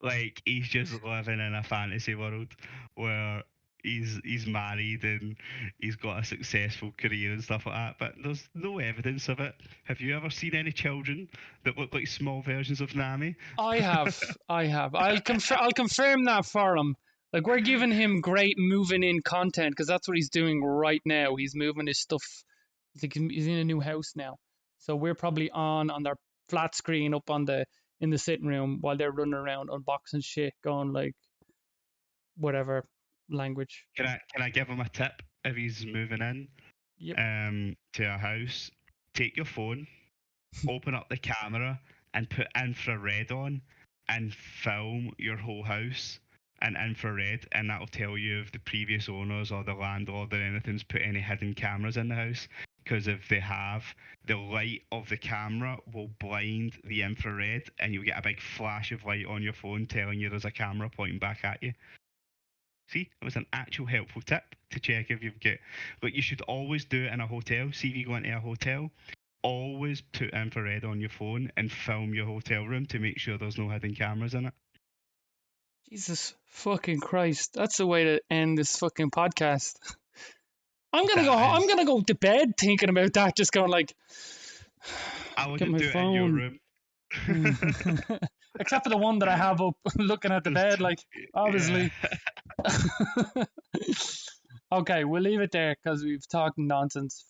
B: like, he's just living in a fantasy world where he's married and he's got a successful career and stuff like that, but there's no evidence of it. Have you ever seen any children that look like small versions of Nami?
A: I have. I have. I'll confirm that for him. Like we're giving him great moving in content because that's what he's doing right now. He's moving his stuff. He's in a new house now, So we're probably on their flat screen up in the sitting room while they're running around unboxing shit, going like whatever language.
B: Can I give him a tip if he's moving in
A: Yep.
B: to a house? Take your phone, open up the camera, and put infrared on, and film your whole house in infrared, and that'll tell you if the previous owners or the landlord or anything's put any hidden cameras in the house. Because if they have, the light of the camera will blind the infrared, and you'll get a big flash of light on your phone telling you there's a camera pointing back at you. See, it was an actual helpful tip to check if you've got. But you should always do it in a hotel. See if you go into a hotel, always put infrared on your phone and film your hotel room to make sure there's no hidden cameras in it.
A: Jesus fucking Christ. That's the way to end this fucking podcast. I'm gonna go to bed thinking about that, just going like
B: I wouldn't do it in your room.
A: Except for the one that I have up looking at the bed, like obviously. Yeah. Okay, we'll leave it there because we've talked nonsense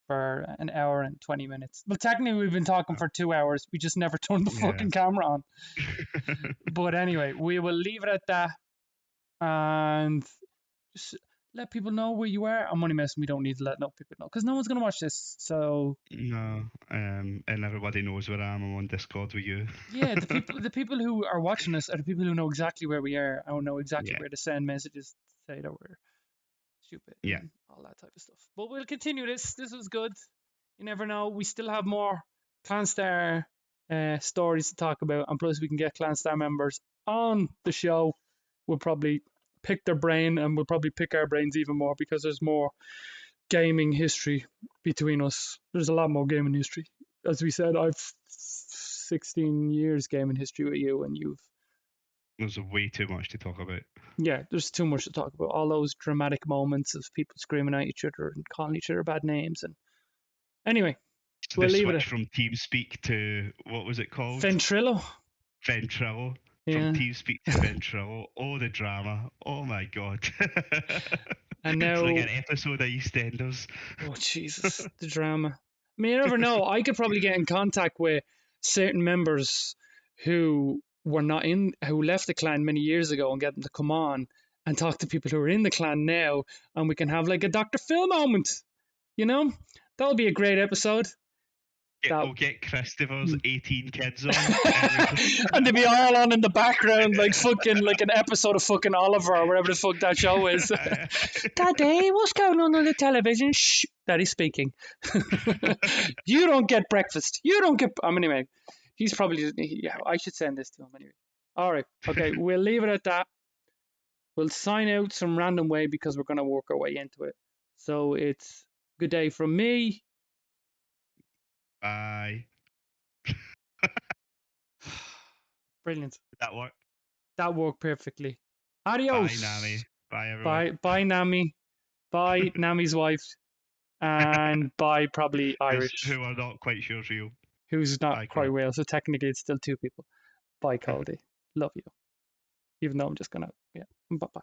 A: for an hour and 20 minutes. Well, technically we've been talking for 2 hours. We just never turned the fucking camera on. But anyway, we will leave it at that and just let people know where you are. I'm only messing. We don't need to let people know because no one's gonna watch this. So
B: no, and everybody knows where I am. I'm on Discord with you.
A: Yeah, the people who are watching us are the people who know exactly where we are. I know exactly where to send messages to say that we're stupid.
B: Yeah.
A: And all that type of stuff. But we'll continue this. This was good. You never know. We still have more Clanstar stories to talk about, and plus we can get Clanstar members on the show. We'll probably pick their brain, and we'll probably pick our brains even more because there's more gaming history between us. There's a lot more gaming history. As we said, I've 16 years gaming history with you, and you've.
B: There's way too much to talk about.
A: Yeah, there's too much to talk about. All those dramatic moments of people screaming at each other and calling each other bad names. And anyway,
B: so
A: we'll leave
B: it from TeamSpeak to what was it called?
A: Ventrilo.
B: Yeah. From TeamSpeak to Ventrilo. Oh, the drama. Oh my god.
A: And now,
B: it's like an episode of EastEnders.
A: Oh Jesus, the drama. I mean, you never know. I could probably get in contact with certain members who left the clan many years ago and get them to come on and talk to people who are in the clan now, and we can have like a Dr. Phil moment. You know, that'll be a great episode.
B: We'll get Christopher's 18 kids on.
A: And they'll be all on in the background like fucking like an episode of fucking Oliver or whatever the fuck that show is. Daddy, what's going on the television? Shh, Daddy's speaking. You don't get breakfast. You don't get... anyway, he's probably... Yeah, I should send this to him anyway. All right, okay, we'll leave it at that. We'll sign out some random way because we're going to work our way into it. So it's good day from me.
B: Bye.
A: Brilliant.
B: Did that work?
A: That worked perfectly. Adios.
B: Bye, Nami. Bye, everyone.
A: Bye, Nami. Bye, Nami's wife. And bye, probably Irish.
B: Who are not quite sure real.
A: Who's not quite real. So technically it's still two people. Bye, Coldy. Love you. Even though I'm just going to... Yeah. Bye-bye.